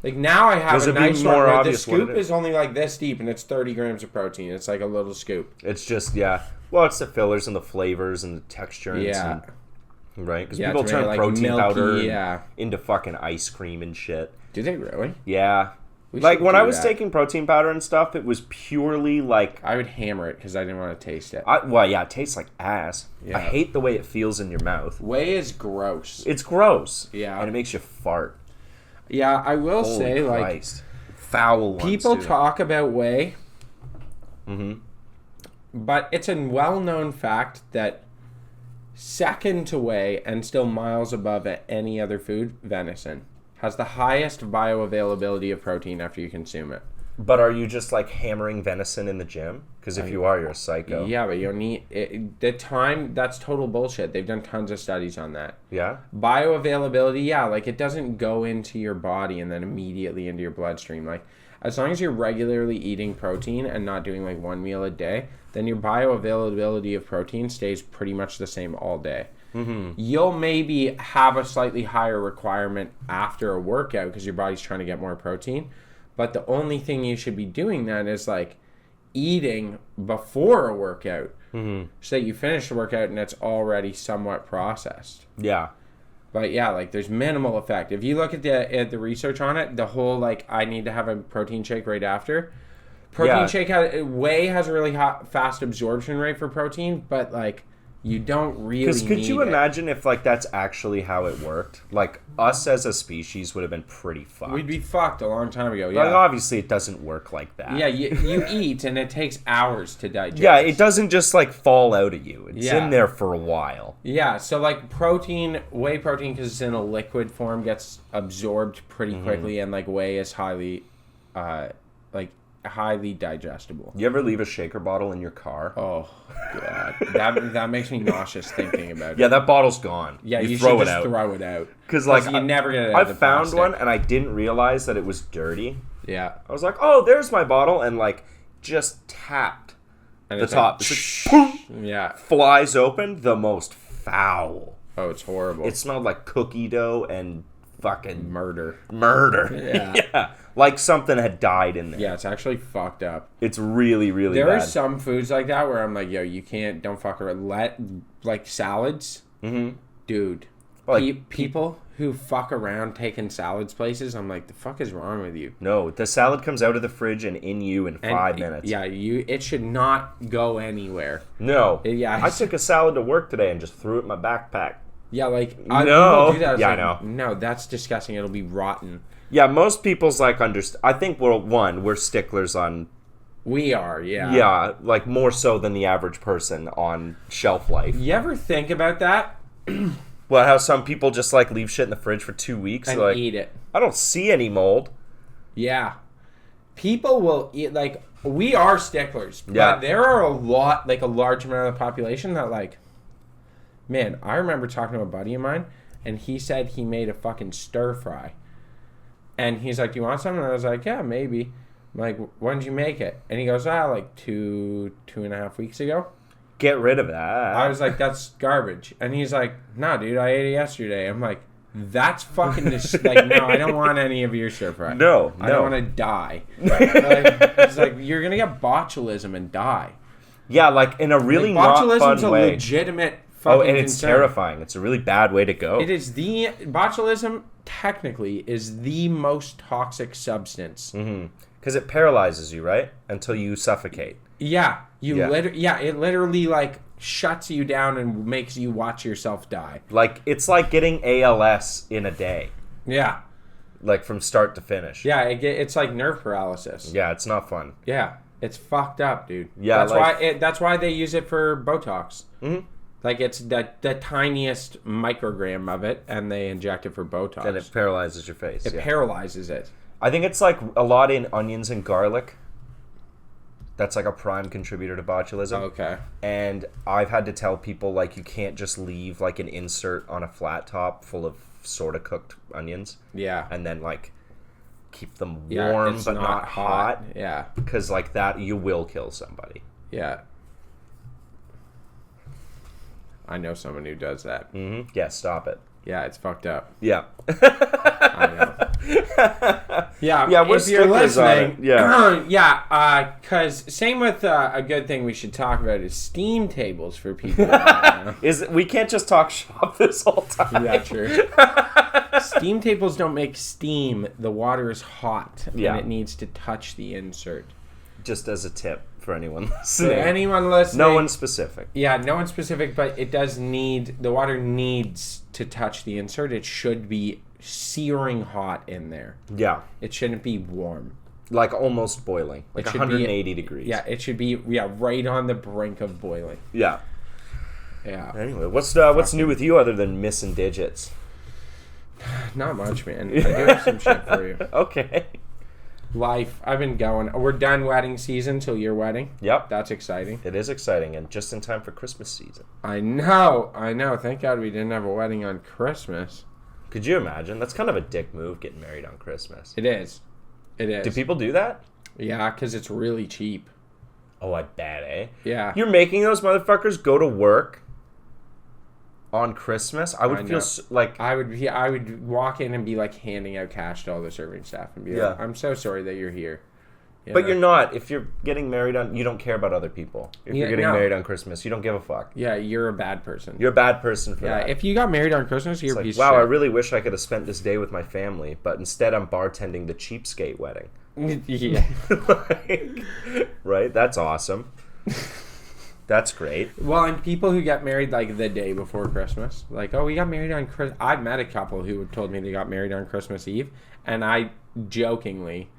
Speaker 3: Like, now I have a
Speaker 1: it'd be
Speaker 3: nice one
Speaker 1: more
Speaker 3: where the
Speaker 1: obvious what
Speaker 3: scoop
Speaker 1: it is.
Speaker 3: is only like this deep and it's 30 grams of protein. It's like a little scoop.
Speaker 1: It's just, yeah. Well, it's the fillers and the flavors and the texturants.
Speaker 3: Yeah.
Speaker 1: And, right? Because
Speaker 3: Yeah,
Speaker 1: people
Speaker 3: to
Speaker 1: turn
Speaker 3: make it, like,
Speaker 1: protein
Speaker 3: milky,
Speaker 1: powder
Speaker 3: yeah.
Speaker 1: into fucking ice cream and shit.
Speaker 3: Do they really?
Speaker 1: Yeah.
Speaker 3: We
Speaker 1: Like,
Speaker 3: should
Speaker 1: when
Speaker 3: do
Speaker 1: I was
Speaker 3: that.
Speaker 1: taking protein powder and stuff, it was purely like...
Speaker 3: I would hammer it because I didn't want to taste it.
Speaker 1: well, yeah, it tastes like ass.
Speaker 3: Yeah.
Speaker 1: I hate the way it feels in your mouth.
Speaker 3: Whey is gross.
Speaker 1: It's gross.
Speaker 3: Yeah.
Speaker 1: And it makes you fart.
Speaker 3: Yeah, I will
Speaker 1: Holy
Speaker 3: say, like,
Speaker 1: Christ. Foul ones,
Speaker 3: people
Speaker 1: too.
Speaker 3: talk about whey,
Speaker 1: Mm-hmm.
Speaker 3: but it's a well-known fact that second to whey and still miles above any other food, venison, has the highest bioavailability of protein after you consume it.
Speaker 1: But are you just, like, hammering venison in the gym? Because if you are, you're a psycho.
Speaker 3: Yeah, but you don't need it, the time. That's total bullshit. They've done tons of studies on that.
Speaker 1: Yeah?
Speaker 3: Bioavailability, yeah, like it doesn't go into your body and then immediately into your bloodstream. Like, as long as you're regularly eating protein and not doing like one meal a day, then your bioavailability of protein stays pretty much the same all day. Mm-hmm. You'll maybe have a slightly higher requirement after a workout because your body's trying to get more protein. But the only thing you should be doing then is like eating before a workout so that you finish the workout and it's already somewhat processed.
Speaker 1: Yeah.
Speaker 3: But yeah, like there's minimal effect. If you look at the research on it, the whole like I need to have a protein shake right after. Whey has a really fast absorption rate for protein, but like you don't really
Speaker 1: Because could
Speaker 3: need
Speaker 1: you
Speaker 3: it.
Speaker 1: imagine if, like, that's actually how it worked? Like, us as a species would have been pretty fucked.
Speaker 3: We'd be fucked a long time ago. Yeah,
Speaker 1: Like, obviously, it doesn't work like that.
Speaker 3: yeah. You eat and it takes hours to digest.
Speaker 1: Yeah, it doesn't just, like, fall out of you. It's
Speaker 3: Yeah.
Speaker 1: in there for a while.
Speaker 3: Yeah, so like whey protein, because it's in a liquid form, gets absorbed pretty quickly, and like whey is highly digestible.
Speaker 1: You ever leave a shaker bottle in your car?
Speaker 3: Oh god, that makes me nauseous thinking about it.
Speaker 1: Yeah, that bottle's gone.
Speaker 3: Yeah, you
Speaker 1: throw
Speaker 3: should
Speaker 1: it
Speaker 3: just
Speaker 1: out.
Speaker 3: throw it out.
Speaker 1: Because, like,
Speaker 3: you never get it out
Speaker 1: I
Speaker 3: of the
Speaker 1: found
Speaker 3: plastic.
Speaker 1: one and I didn't realize that it was dirty.
Speaker 3: Yeah,
Speaker 1: I was like, oh, there's my bottle, and, like, just tapped
Speaker 3: and
Speaker 1: the
Speaker 3: it's
Speaker 1: top.
Speaker 3: like,
Speaker 1: It's like, boom,
Speaker 3: yeah.
Speaker 1: flies open, the most foul.
Speaker 3: Oh, it's horrible.
Speaker 1: It smelled like cookie dough and fucking
Speaker 3: murder.
Speaker 1: murder.
Speaker 3: Yeah.
Speaker 1: Yeah. Like something had died in there.
Speaker 3: Yeah, it's actually fucked up.
Speaker 1: It's really, really
Speaker 3: There
Speaker 1: bad.
Speaker 3: are some foods like that where I'm like, yo, you don't fuck around. Like salads, dude.
Speaker 1: Like,
Speaker 3: People who fuck around taking salads places, I'm like, the fuck is wrong with you?
Speaker 1: no, the salad comes out of the fridge and in you in 5 minutes.
Speaker 3: Yeah, it should not go anywhere.
Speaker 1: No.
Speaker 3: Yeah.
Speaker 1: I took a salad to work today and just threw it in my backpack.
Speaker 3: Yeah, like
Speaker 1: No.
Speaker 3: people do that. It's
Speaker 1: Yeah, I
Speaker 3: like,
Speaker 1: know.
Speaker 3: No, that's disgusting. It'll be rotten.
Speaker 1: Yeah, most people's like I think we're sticklers on
Speaker 3: We are, yeah.
Speaker 1: yeah, like more so than the average person on shelf life.
Speaker 3: You ever think about that
Speaker 1: Well, how some people just like leave shit in the fridge for 2 weeks.
Speaker 3: and
Speaker 1: Like,
Speaker 3: eat it?
Speaker 1: I don't see any mold.
Speaker 3: Yeah. People will eat, like, we are sticklers. But
Speaker 1: Yeah.
Speaker 3: there are a large amount of the population that, like, man, I remember talking to a buddy of mine, and he said he made a fucking stir fry. And he's like, do you want some? And I was like, yeah, maybe. I'm like, when did you make it? And he goes, like 2.5 weeks ago.
Speaker 1: Get rid of that.
Speaker 3: I was like, that's garbage. And he's like, no, dude, I ate it yesterday. I'm like, that's fucking like, no, I don't want any of your stir fry.
Speaker 1: No,
Speaker 3: I don't
Speaker 1: no.
Speaker 3: want to die. It's like, you're going to get botulism and die.
Speaker 1: Yeah, like in a really
Speaker 3: Like,
Speaker 1: not fun
Speaker 3: botulism's a
Speaker 1: way.
Speaker 3: legitimate fucking
Speaker 1: and it's
Speaker 3: concern.
Speaker 1: terrifying. It's a really bad way to go.
Speaker 3: It is botulism technically is the most toxic substance.
Speaker 1: Because it paralyzes you, right? Until you suffocate.
Speaker 3: Yeah,
Speaker 1: Yeah.
Speaker 3: it literally like shuts you down and makes you watch yourself die.
Speaker 1: Like, it's like getting ALS in a day.
Speaker 3: Yeah,
Speaker 1: Like, from start to finish.
Speaker 3: yeah, it's like nerve paralysis.
Speaker 1: Yeah, it's not fun.
Speaker 3: Yeah, it's fucked up, dude.
Speaker 1: Yeah,
Speaker 3: that's
Speaker 1: like-
Speaker 3: that's why they use it for Botox. Mm-hmm. Like it's the tiniest microgram of it, and they inject it for Botox.
Speaker 1: And it paralyzes your face.
Speaker 3: It
Speaker 1: yeah.
Speaker 3: paralyzes it.
Speaker 1: I think it's like a lot in onions and garlic. That's like a prime contributor to botulism.
Speaker 3: Okay.
Speaker 1: And I've had to tell people, like, you can't just leave, like, an insert on a flat top full of sort of cooked onions.
Speaker 3: Yeah.
Speaker 1: And then, like, keep them
Speaker 3: Yeah,
Speaker 1: warm
Speaker 3: it's
Speaker 1: but not hot.
Speaker 3: Yeah.
Speaker 1: Because, like, that, you will kill somebody.
Speaker 3: Yeah. I know someone who does that.
Speaker 1: Yeah, stop it.
Speaker 3: Yeah, it's fucked up.
Speaker 1: Yeah.
Speaker 3: I know. Yeah,
Speaker 1: Yeah, we're
Speaker 3: if you're
Speaker 1: sticklers on
Speaker 3: listening,
Speaker 1: it. Yeah.
Speaker 3: yeah, because same with a good thing we should talk about is steam tables for people.
Speaker 1: We can't just talk shop this whole time.
Speaker 3: Yeah, true. Steam tables don't make steam. The water is hot,
Speaker 1: Yeah.
Speaker 3: and it needs to touch the insert.
Speaker 1: Just as a tip for anyone
Speaker 3: So
Speaker 1: listening.
Speaker 3: anyone listening,
Speaker 1: No one specific.
Speaker 3: yeah, no one specific, but it does need the water needs to touch the insert. It should be searing hot in there.
Speaker 1: Yeah.
Speaker 3: It shouldn't be warm.
Speaker 1: Like almost boiling. Like
Speaker 3: It should be-
Speaker 1: 180 degrees.
Speaker 3: Yeah, it should be right on the brink of boiling.
Speaker 1: Yeah.
Speaker 3: Yeah,
Speaker 1: Anyway, what's new with you other than missing digits?
Speaker 3: not much, man. I do have some shit for you.
Speaker 1: Okay.
Speaker 3: Life, I've been going. We're done wedding season till your wedding.
Speaker 1: Yep.
Speaker 3: That's exciting.
Speaker 1: It is exciting and just in time for Christmas season.
Speaker 3: I know. Thank God we didn't have a wedding on Christmas.
Speaker 1: Could you imagine? That's kind of a dick move, getting married on Christmas.
Speaker 3: It is. It is.
Speaker 1: Do people do that?
Speaker 3: Yeah, because it's really cheap.
Speaker 1: Oh, I bet, eh?
Speaker 3: Yeah.
Speaker 1: You're making those motherfuckers go to work on Christmas? I would
Speaker 3: I
Speaker 1: feel
Speaker 3: know.
Speaker 1: like...
Speaker 3: I would walk in and be like handing out cash to all the serving staff and be like,
Speaker 1: Yeah.
Speaker 3: I'm so sorry that you're here. You
Speaker 1: But
Speaker 3: know?
Speaker 1: you're not. If you're getting married on... You don't care about other people. If
Speaker 3: Yeah,
Speaker 1: you're getting
Speaker 3: no.
Speaker 1: married on Christmas, you don't give a fuck.
Speaker 3: Yeah, you're a bad person.
Speaker 1: You're a bad person for
Speaker 3: yeah,
Speaker 1: that.
Speaker 3: if you got married on Christmas, you're
Speaker 1: It's
Speaker 3: a
Speaker 1: like,
Speaker 3: piece
Speaker 1: wow, I
Speaker 3: of
Speaker 1: really wish I could have spent this day with my family, but instead I'm bartending the cheapskate wedding.
Speaker 3: shit. Yeah.
Speaker 1: Like, right? That's awesome. That's great.
Speaker 3: Well, and people who get married like the day before Christmas, like, oh, we got married on Christmas. I've met a couple who told me they got married on Christmas Eve, and I jokingly,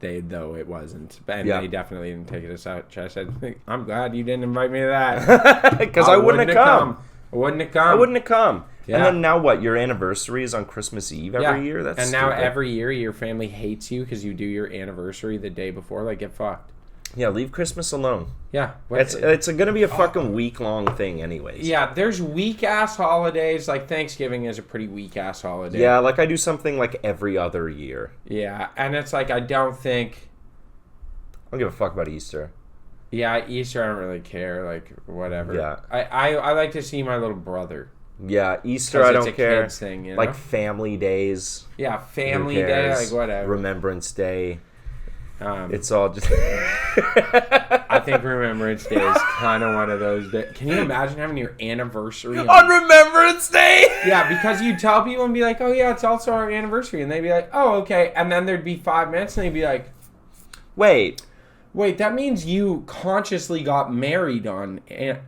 Speaker 3: though it wasn't, and
Speaker 1: Yeah.
Speaker 3: they definitely didn't take it as such. I said, I'm glad you didn't invite me to that.
Speaker 1: Because I wouldn't have come.
Speaker 3: I wouldn't have come.
Speaker 1: I wouldn't have come.
Speaker 3: Yeah.
Speaker 1: And then now what? Your anniversary is on Christmas Eve every year? That's
Speaker 3: and now
Speaker 1: stupid.
Speaker 3: every year your family hates you because you do your anniversary the day before. Like, get fucked.
Speaker 1: Yeah, leave Christmas alone.
Speaker 3: Yeah.
Speaker 1: It's going to be a fucking week-long thing anyways.
Speaker 3: Yeah, there's weak-ass holidays. Like, Thanksgiving is a pretty weak-ass holiday.
Speaker 1: Yeah, like I do something like every other year.
Speaker 3: Yeah, and it's like, I don't think...
Speaker 1: I don't give a fuck about Easter.
Speaker 3: Yeah, Easter, I don't really care. Like, whatever.
Speaker 1: Yeah.
Speaker 3: I like to see my little brother.
Speaker 1: Yeah, Easter
Speaker 3: 'Cause
Speaker 1: I
Speaker 3: it's
Speaker 1: don't
Speaker 3: a
Speaker 1: care.
Speaker 3: kid's thing, you know?
Speaker 1: Like family days.
Speaker 3: Yeah,
Speaker 1: who
Speaker 3: family day,
Speaker 1: cares?
Speaker 3: like, whatever.
Speaker 1: Remembrance Day.
Speaker 3: Um,
Speaker 1: It's all just...
Speaker 3: I think Remembrance Day is kind of one of those that... Can you imagine having your anniversary
Speaker 1: on Remembrance Day?
Speaker 3: Yeah, because you tell people and be like, oh, yeah, it's also our anniversary. And they'd be like, oh, okay. And then there'd be 5 minutes and they'd be like,
Speaker 1: Wait.
Speaker 3: wait, that means you consciously got married on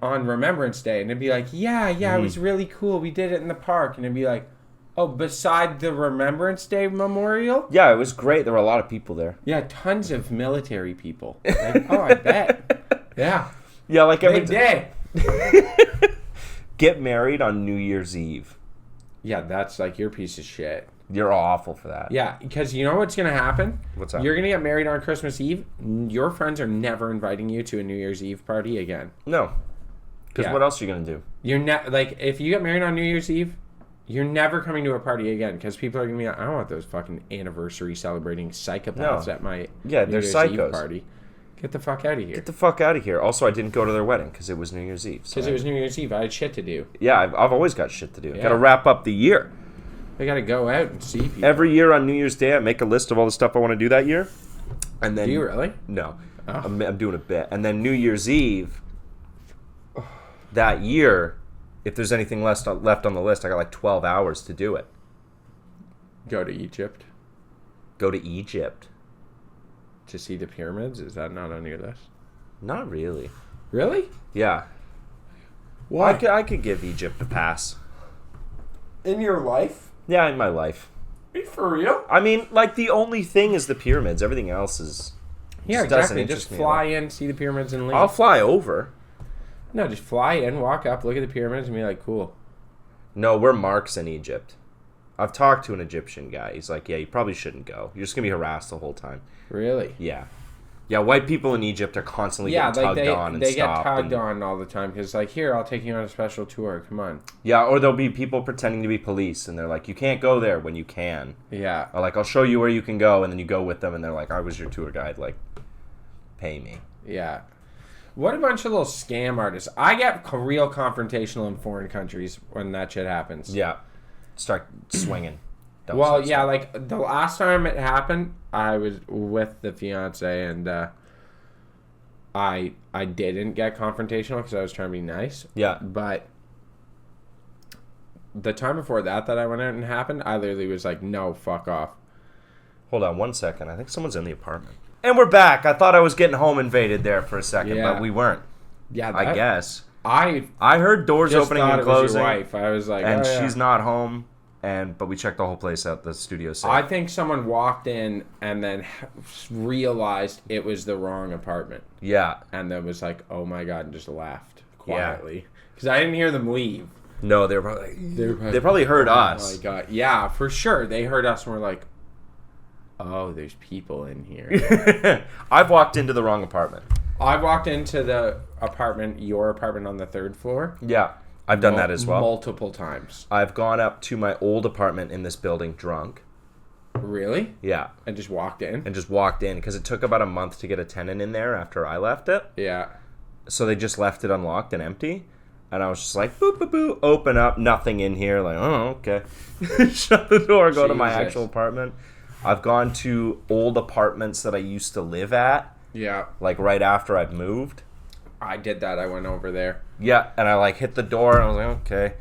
Speaker 3: Remembrance Day. And it'd be like, yeah, it was really cool. We did it in the park. And it'd be like, oh, beside the Remembrance Day memorial?
Speaker 1: Yeah, it was great. There were a lot of people there.
Speaker 3: Yeah, tons of military people. Like, oh, I bet. Yeah.
Speaker 1: Yeah, like every
Speaker 3: Big day.
Speaker 1: Get married on New Year's Eve.
Speaker 3: Yeah, that's like your piece of shit.
Speaker 1: You're awful for that.
Speaker 3: Yeah, because you know what's going to happen?
Speaker 1: What's that?
Speaker 3: You're going to get married on Christmas Eve. Your friends are never inviting you to a New Year's Eve party again.
Speaker 1: No. Because
Speaker 3: Yeah.
Speaker 1: what else are you going to do?
Speaker 3: You're like, if you get married on New Year's Eve, you're never coming to a party again because people are going to be like, I don't want those fucking anniversary celebrating psychopaths
Speaker 1: No.
Speaker 3: at my
Speaker 1: Yeah,
Speaker 3: New
Speaker 1: they're
Speaker 3: Year's
Speaker 1: psychos.
Speaker 3: Eve party. Get the fuck out of here.
Speaker 1: Get the fuck out of here. Also, I didn't go to their wedding because it was New Year's Eve. So
Speaker 3: Because it was New Year's Eve. I had shit to do.
Speaker 1: yeah, I've always got shit to do.
Speaker 3: Yeah.
Speaker 1: Got to wrap up the year.
Speaker 3: I got to go out and see people.
Speaker 1: Every year on New Year's Day, I make a list of all the stuff I want to do that year. And then
Speaker 3: Do you really?
Speaker 1: No.
Speaker 3: Oh.
Speaker 1: I'm doing a bit. And then New Year's Eve that year, if there's anything left on the list, I got like 12 hours to do it.
Speaker 3: Go to Egypt
Speaker 1: Go to Egypt.
Speaker 3: to see the pyramids. Is that not on your list?
Speaker 1: Not really.
Speaker 3: Really?
Speaker 1: Yeah.
Speaker 3: Why?
Speaker 1: I could give Egypt a pass.
Speaker 3: In your life?
Speaker 1: Yeah, in my life.
Speaker 3: Are you for real?
Speaker 1: I mean, like, the only thing is the pyramids. Everything else is...
Speaker 3: Yeah,
Speaker 1: just doesn't
Speaker 3: exactly.
Speaker 1: interest
Speaker 3: Just
Speaker 1: me
Speaker 3: fly
Speaker 1: at all.
Speaker 3: in, see the pyramids, and leave.
Speaker 1: I'll fly over.
Speaker 3: No, just fly in, walk up, look at the pyramids, and be like, cool.
Speaker 1: No, we're marks in Egypt. I've talked to an Egyptian guy. He's like, yeah, you probably shouldn't go. You're just going to be harassed the whole time.
Speaker 3: Really?
Speaker 1: Yeah. Yeah, white people in Egypt are constantly getting tugged on and
Speaker 3: they get
Speaker 1: stopped.
Speaker 3: tugged
Speaker 1: and,
Speaker 3: on all the time because, like, here, I'll take you on a special tour. Come on.
Speaker 1: Yeah, or there'll be people pretending to be police, and they're like, you can't go there when you can.
Speaker 3: Yeah.
Speaker 1: Or like, I'll show you where you can go, and then you go with them, and they're like, I was your tour guide. Like, pay me.
Speaker 3: Yeah. What a bunch of little scam artists. I get real confrontational in foreign countries when that shit happens.
Speaker 1: Yeah. Start swinging. Don't
Speaker 3: Well,
Speaker 1: start
Speaker 3: yeah,
Speaker 1: swinging.
Speaker 3: like the last time it happened, I was with the fiance, and I didn't get confrontational because I was trying to be nice.
Speaker 1: Yeah.
Speaker 3: But the time before that I went out and happened, I literally was like, no, fuck off.
Speaker 1: Hold on 1 second. I think someone's in the apartment. And we're back. I thought I was getting home invaded there for a second,
Speaker 3: Yeah.
Speaker 1: but we weren't.
Speaker 3: Yeah,
Speaker 1: I guess.
Speaker 3: I
Speaker 1: I heard doors
Speaker 3: just
Speaker 1: opening
Speaker 3: thought
Speaker 1: and
Speaker 3: it was
Speaker 1: closing,
Speaker 3: your wife. I was like,
Speaker 1: and
Speaker 3: oh, yeah.
Speaker 1: she's not home. But we checked the whole place out. The studio safe.
Speaker 3: I think someone walked in and then realized it was the wrong apartment.
Speaker 1: Yeah.
Speaker 3: And then was like, oh my God, and just laughed quietly. Because I didn't hear them leave.
Speaker 1: No, they probably heard us.
Speaker 3: Oh my God. Yeah, for sure. They heard us and were like, oh, there's people in here.
Speaker 1: I've walked into the wrong apartment.
Speaker 3: I walked into the apartment, your apartment on the 3rd floor.
Speaker 1: Yeah, I've done that as well.
Speaker 3: Multiple times.
Speaker 1: I've gone up to my old apartment in this building drunk.
Speaker 3: Really?
Speaker 1: Yeah.
Speaker 3: And just walked in?
Speaker 1: And just walked in because it took about a month to get a tenant in there after I left it.
Speaker 3: Yeah.
Speaker 1: So they just left it unlocked and empty. And I was just like, boop, boop, boop, open up, nothing in here. Like, oh, okay. Shut the door, go to my
Speaker 3: Jesus.
Speaker 1: actual apartment. I've gone to old apartments that I used to live at,
Speaker 3: Yeah.
Speaker 1: like right after I'd moved.
Speaker 3: I did that. I went over there.
Speaker 1: Yeah, and I like hit the door and I was like, okay.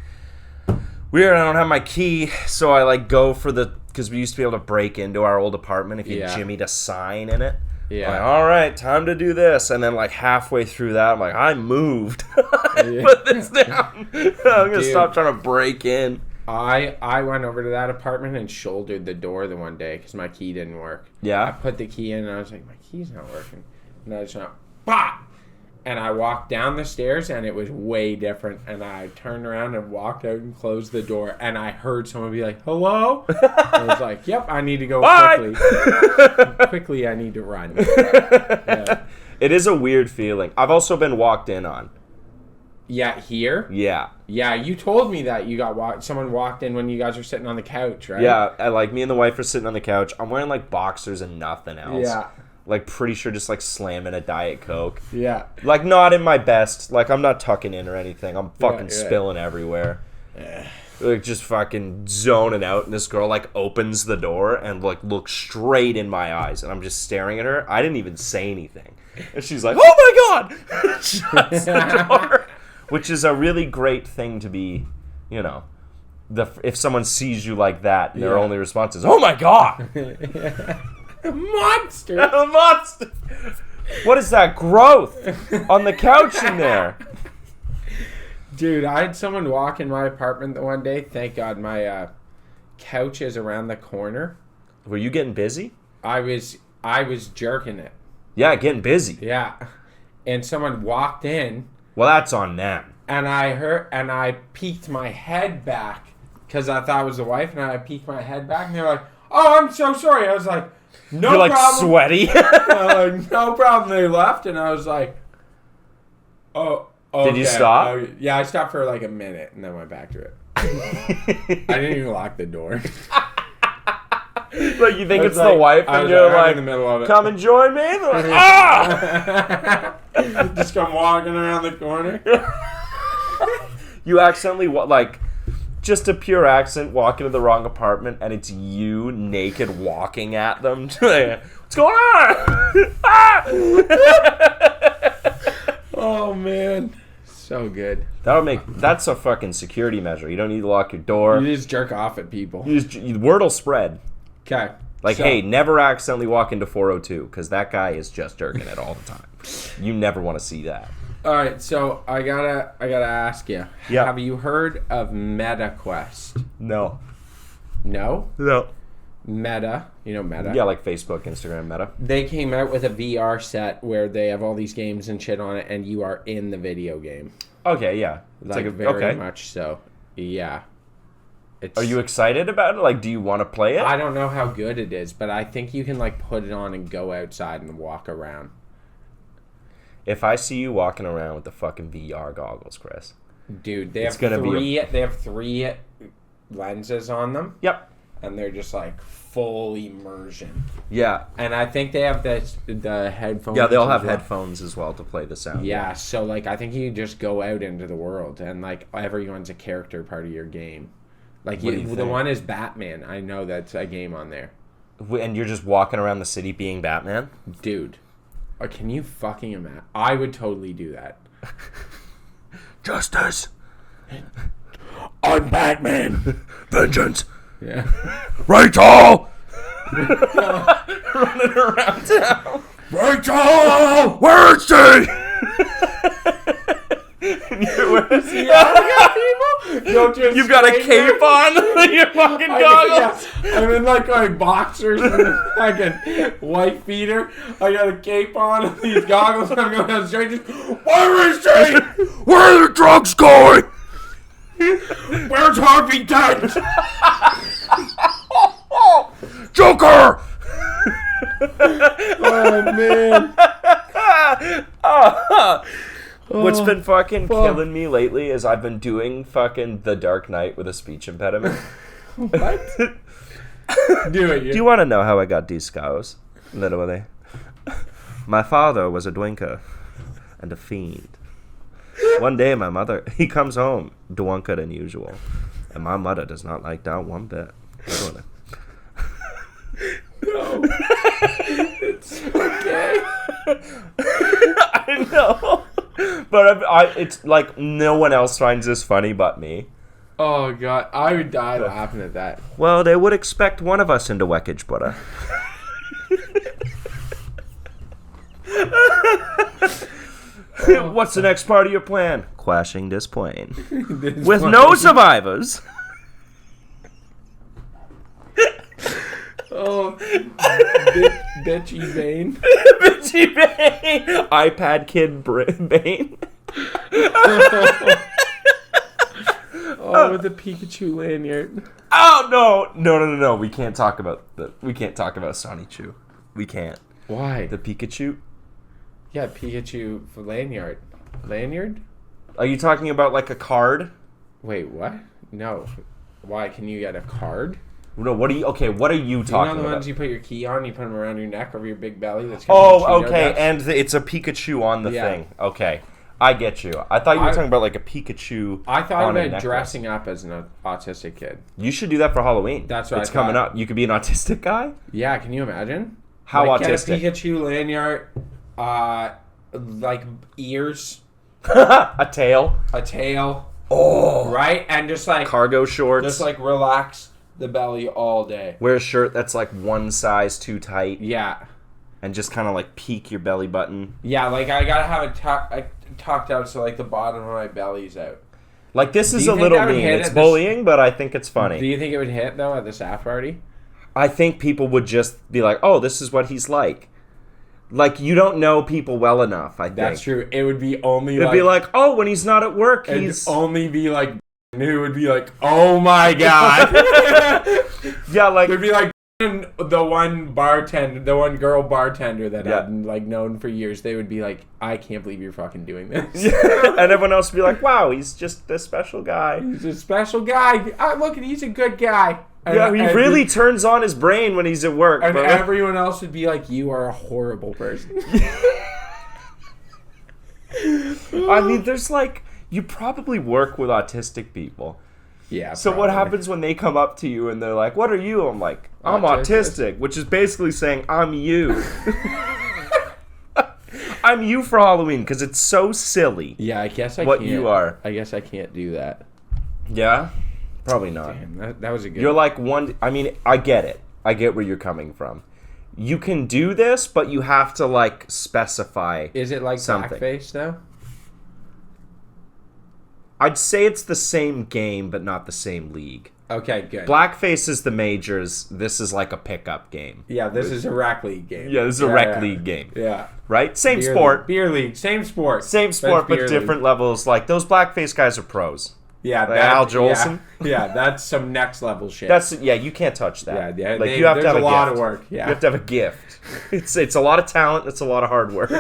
Speaker 1: Weird, I don't have my key, so I like go for the, because we used to be able to break into our old apartment if you
Speaker 3: Yeah.
Speaker 1: jimmied a sign in it.
Speaker 3: Yeah.
Speaker 1: Like, all right, time to do this. And then like halfway through that, I'm like, I moved. Put this down. I'm going to stop trying to break in.
Speaker 3: I went over to that apartment and shouldered the door the one day because my key didn't work. I
Speaker 1: Yeah?
Speaker 3: put the key in and I was like, my key's not working. And I just went, bah! And I walked down the stairs and it was way different. And I turned around and walked out and closed the door. And I heard someone be like, hello? I was like, yep, I need to go
Speaker 1: Bye!
Speaker 3: quickly. Quickly, I need to run. Yeah.
Speaker 1: It is a weird feeling. I've also been walked in on.
Speaker 3: Yeah, here?
Speaker 1: Yeah.
Speaker 3: Yeah, you told me that you got someone walked in when you guys were sitting on the couch, right?
Speaker 1: Yeah, like me and the wife are sitting on the couch. I'm wearing like boxers and nothing else.
Speaker 3: Yeah.
Speaker 1: Like pretty sure just like slamming a Diet Coke.
Speaker 3: Yeah.
Speaker 1: Like not in my best. Like I'm not tucking in or anything. I'm fucking
Speaker 3: Yeah.
Speaker 1: spilling everywhere. Like just fucking zoning out, and this girl like opens the door and like looks straight in my eyes, and I'm just staring at her. I didn't even say anything, and she's like, "Oh my god!" Shuts the door, which is a really great thing to be, you know. If someone sees you like that, and their
Speaker 3: Yeah.
Speaker 1: only response is, "Oh my god!"
Speaker 3: Monster!
Speaker 1: A monster. What is that growth on the couch in there?
Speaker 3: Dude, I had someone walk in my apartment the one day. Thank God my couch is around the corner.
Speaker 1: Were you getting busy?
Speaker 3: I was jerking it.
Speaker 1: Yeah, getting busy.
Speaker 3: Yeah. And someone walked in
Speaker 1: Well, that's on them.
Speaker 3: and I peeked my head back because I thought it was the wife, and I peeked my head back and they were like, "Oh, I'm so sorry." I was like, "No
Speaker 1: You're like
Speaker 3: problem."
Speaker 1: sweaty.
Speaker 3: I'm like, "No problem." They left and I was like, "Oh, okay."
Speaker 1: Did you stop?
Speaker 3: Oh, yeah, I stopped for like a minute and then went back to it. I didn't even lock the door.
Speaker 1: Like you think
Speaker 3: I
Speaker 1: it's
Speaker 3: was
Speaker 1: the
Speaker 3: like-
Speaker 1: wife,
Speaker 3: I
Speaker 1: and
Speaker 3: was
Speaker 1: you're
Speaker 3: like, I'm
Speaker 1: like,
Speaker 3: in the middle of it.
Speaker 1: "Come and join me." And they're like, ah!
Speaker 3: Just come walking around the corner.
Speaker 1: You accidentally like just a pure accident walk into the wrong apartment, and it's you naked walking at them. What's going on? Ah!
Speaker 3: Oh man, So good.
Speaker 1: That's a fucking security measure. You don't need to lock your door.
Speaker 3: You just jerk off at people.
Speaker 1: Word will spread.
Speaker 3: Okay.
Speaker 1: Like, hey, never accidentally walk into 402 because that guy is just jerking it all the time. You never want to see that.
Speaker 3: All right, so I gotta ask you.
Speaker 1: Yeah.
Speaker 3: Have you heard of MetaQuest?
Speaker 1: No.
Speaker 3: No.
Speaker 1: No.
Speaker 3: Meta. You know Meta.
Speaker 1: Yeah, like Facebook, Instagram, Meta.
Speaker 3: They came out with a VR set where they have all these games and shit on it, and you are in the video game.
Speaker 1: Okay, yeah. It's
Speaker 3: Like,
Speaker 1: like a,
Speaker 3: very
Speaker 1: okay.
Speaker 3: much so. Yeah.
Speaker 1: Are you excited about it? Like, do you want to play it?
Speaker 3: I don't know how good it is, but I think you can like put it on and go outside and walk around.
Speaker 1: If I see you walking around with the fucking VR goggles, Chris.
Speaker 3: Dude, they
Speaker 1: It's
Speaker 3: have
Speaker 1: gonna be
Speaker 3: they have 3 lenses on them,
Speaker 1: Yep.
Speaker 3: and they're just like full immersion.
Speaker 1: Yeah.
Speaker 3: And I think they have the headphones.
Speaker 1: Yeah, they all have
Speaker 3: as well.
Speaker 1: headphones as well to play the sound.
Speaker 3: Yeah, so like I think you just go out into the world and like everyone's a character part of your game. Like
Speaker 1: What do you
Speaker 3: the
Speaker 1: think?
Speaker 3: one is Batman. I know that's a game on there.
Speaker 1: And you're just walking around the city being Batman?
Speaker 3: Dude, can you fucking imagine? I would totally do that.
Speaker 1: Justice.
Speaker 3: I'm Batman.
Speaker 1: Vengeance.
Speaker 3: Yeah.
Speaker 1: Rachel! Running around town.
Speaker 3: Rachel!
Speaker 1: Where is she? You've got a cape on your fucking goggles.
Speaker 3: I'm in like my boxers and fucking white beater. I got a cape on, these goggles, and I'm going down the street. Just, where is she?
Speaker 1: Where are the drugs going?
Speaker 3: Where's Harvey Dent?
Speaker 1: Joker!
Speaker 3: Oh man.
Speaker 1: What's been fucking killing me lately is I've been doing fucking The Dark Knight with a speech impediment.
Speaker 3: What? Do it.
Speaker 1: Do you want to know how I got these scars? Literally. My father was a drinker and a fiend. One day my mother, he comes home drunker than usual. And my mother does not like that one bit. Literally.
Speaker 3: No. It's okay.
Speaker 1: I know. But it's like no one else finds this funny but me.
Speaker 3: Oh god, I would die laughing at that.
Speaker 1: Well, they would expect one of us into Weckage, brother. What's the next part of your plan? Crashing this plane. With no survivors.
Speaker 3: Oh, bitchy Bane.
Speaker 1: Bitchy Bane. iPad kid Bane.
Speaker 3: Oh, with the Pikachu lanyard.
Speaker 1: Oh no. We can't talk about Sonny Chu. We can't.
Speaker 3: Why?
Speaker 1: The Pikachu.
Speaker 3: Yeah, Pikachu for lanyard. Lanyard?
Speaker 1: Are you talking about like a card?
Speaker 3: Wait, what? No. Why? Can you get a card?
Speaker 1: No, what are you talking
Speaker 3: You know the
Speaker 1: about?
Speaker 3: ones you put your key on, you put them around your neck over your big belly? That's
Speaker 1: Oh, okay, and it's a Pikachu on the
Speaker 3: Yeah.
Speaker 1: thing. Okay, I get you. I thought you were
Speaker 3: I-
Speaker 1: talking about like a Pikachu.
Speaker 3: I thought
Speaker 1: on a
Speaker 3: about
Speaker 1: necklace.
Speaker 3: dressing up as an autistic kid.
Speaker 1: You should do that for Halloween.
Speaker 3: That's what
Speaker 1: it's
Speaker 3: I
Speaker 1: coming
Speaker 3: thought.
Speaker 1: up. You could be an autistic guy.
Speaker 3: Yeah, can you imagine?
Speaker 1: How
Speaker 3: like,
Speaker 1: autistic?
Speaker 3: Get a Pikachu lanyard, like ears,
Speaker 1: A tail.
Speaker 3: a tail,
Speaker 1: Oh.
Speaker 3: right? And just like
Speaker 1: Cargo shorts.
Speaker 3: just like relax the belly all day.
Speaker 1: Wear a shirt that's like one size too tight
Speaker 3: Yeah.
Speaker 1: and just kind of like peek your belly button.
Speaker 3: Yeah, like I gotta have it tucked out so like the bottom of my belly's out.
Speaker 1: Like this is
Speaker 3: you
Speaker 1: a
Speaker 3: think
Speaker 1: little
Speaker 3: that would
Speaker 1: mean.
Speaker 3: hit
Speaker 1: It's
Speaker 3: at this-
Speaker 1: bullying, but I think it's funny.
Speaker 3: Do you think it would hit though at the staff party?
Speaker 1: I think people would just be like, "Oh, this is what he's like." Like you don't know people well enough. I think
Speaker 3: That's true. It would be only
Speaker 1: It'd be like, "Oh, when he's not at work,
Speaker 3: it'd
Speaker 1: he's
Speaker 3: only be like who would be like, oh my god.
Speaker 1: yeah, like
Speaker 3: It'd be like the one girl bartender that
Speaker 1: Yeah.
Speaker 3: I've like known for years. They would be like, I can't believe you're fucking doing this.
Speaker 1: and everyone else would be like, "Wow, he's just a special guy."
Speaker 3: He's a special guy. Look, he's a good guy.
Speaker 1: Yeah, he really turns on his brain when he's at work.
Speaker 3: And
Speaker 1: but
Speaker 3: everyone else would be like, you are a horrible person.
Speaker 1: I mean, there's like you probably work with autistic people.
Speaker 3: Yeah.
Speaker 1: So what
Speaker 3: probably.
Speaker 1: happens when they come up to you and they're like, "What are you?" I'm like, "I'm
Speaker 3: Autistic.
Speaker 1: autistic," which is basically saying I'm you. I'm you for Halloween because it's so silly.
Speaker 3: Yeah, I guess I
Speaker 1: What
Speaker 3: can't.
Speaker 1: you are.
Speaker 3: I guess I can't do that.
Speaker 1: Yeah, probably not.
Speaker 3: Damn, that was a good.
Speaker 1: You're like one. I mean, I get it. I get where you're coming from. You can do this, but you have to like specify.
Speaker 3: Is it like
Speaker 1: something.
Speaker 3: blackface though?
Speaker 1: I'd say it's the same game, but not the same league.
Speaker 3: Okay, good.
Speaker 1: Blackface is the majors. This is like a pickup game.
Speaker 3: Yeah, this is a rec league game.
Speaker 1: Yeah, this is a rec league game.
Speaker 3: Yeah.
Speaker 1: Right? Same
Speaker 3: Beer
Speaker 1: sport.
Speaker 3: league. Beer league. Same sport.
Speaker 1: Same sport, but
Speaker 3: beer
Speaker 1: different
Speaker 3: league.
Speaker 1: levels. Like, those blackface guys are pros.
Speaker 3: Yeah,
Speaker 1: Like Al Jolson.
Speaker 3: Yeah, that's some next level shit.
Speaker 1: Yeah, you can't touch that.
Speaker 3: Yeah,
Speaker 1: like, you have to
Speaker 3: there's
Speaker 1: have
Speaker 3: a lot
Speaker 1: gift.
Speaker 3: of work. Yeah.
Speaker 1: You have to have a gift. It's a lot of talent. It's a lot of hard work.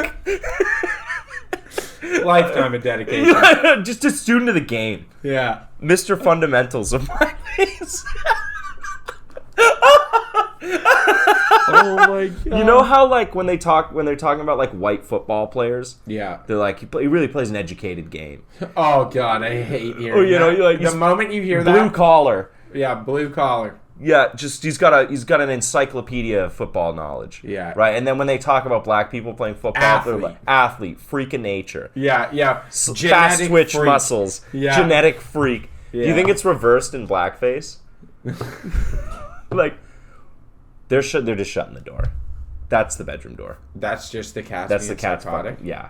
Speaker 3: Lifetime of dedication.
Speaker 1: Just a student of the game.
Speaker 3: Yeah.
Speaker 1: Mr. Fundamentals of blackface.
Speaker 3: Oh my god.
Speaker 1: You know how like when they're talking about like white football players,
Speaker 3: Yeah.
Speaker 1: they're like he really plays an educated game.
Speaker 3: Oh god, I hate hearing
Speaker 1: Oh, you know,
Speaker 3: that.
Speaker 1: you're like,
Speaker 3: the
Speaker 1: he's
Speaker 3: moment you hear
Speaker 1: Blue
Speaker 3: that.
Speaker 1: collar.
Speaker 3: Yeah, blue collar.
Speaker 1: Yeah, just he's got an encyclopedia of football knowledge.
Speaker 3: Yeah.
Speaker 1: Right, and then when they talk about black people playing football, they're like athlete, freak of nature,
Speaker 3: Yeah, yeah.
Speaker 1: fast twitch
Speaker 3: freak.
Speaker 1: muscles,
Speaker 3: Yeah.
Speaker 1: genetic freak. Do you
Speaker 3: Yeah.
Speaker 1: think it's reversed in blackface? Like they're just shutting the door. That's the bedroom door.
Speaker 3: That's just the cat.
Speaker 1: That's the cat's
Speaker 3: psychotic.
Speaker 1: fucking, yeah.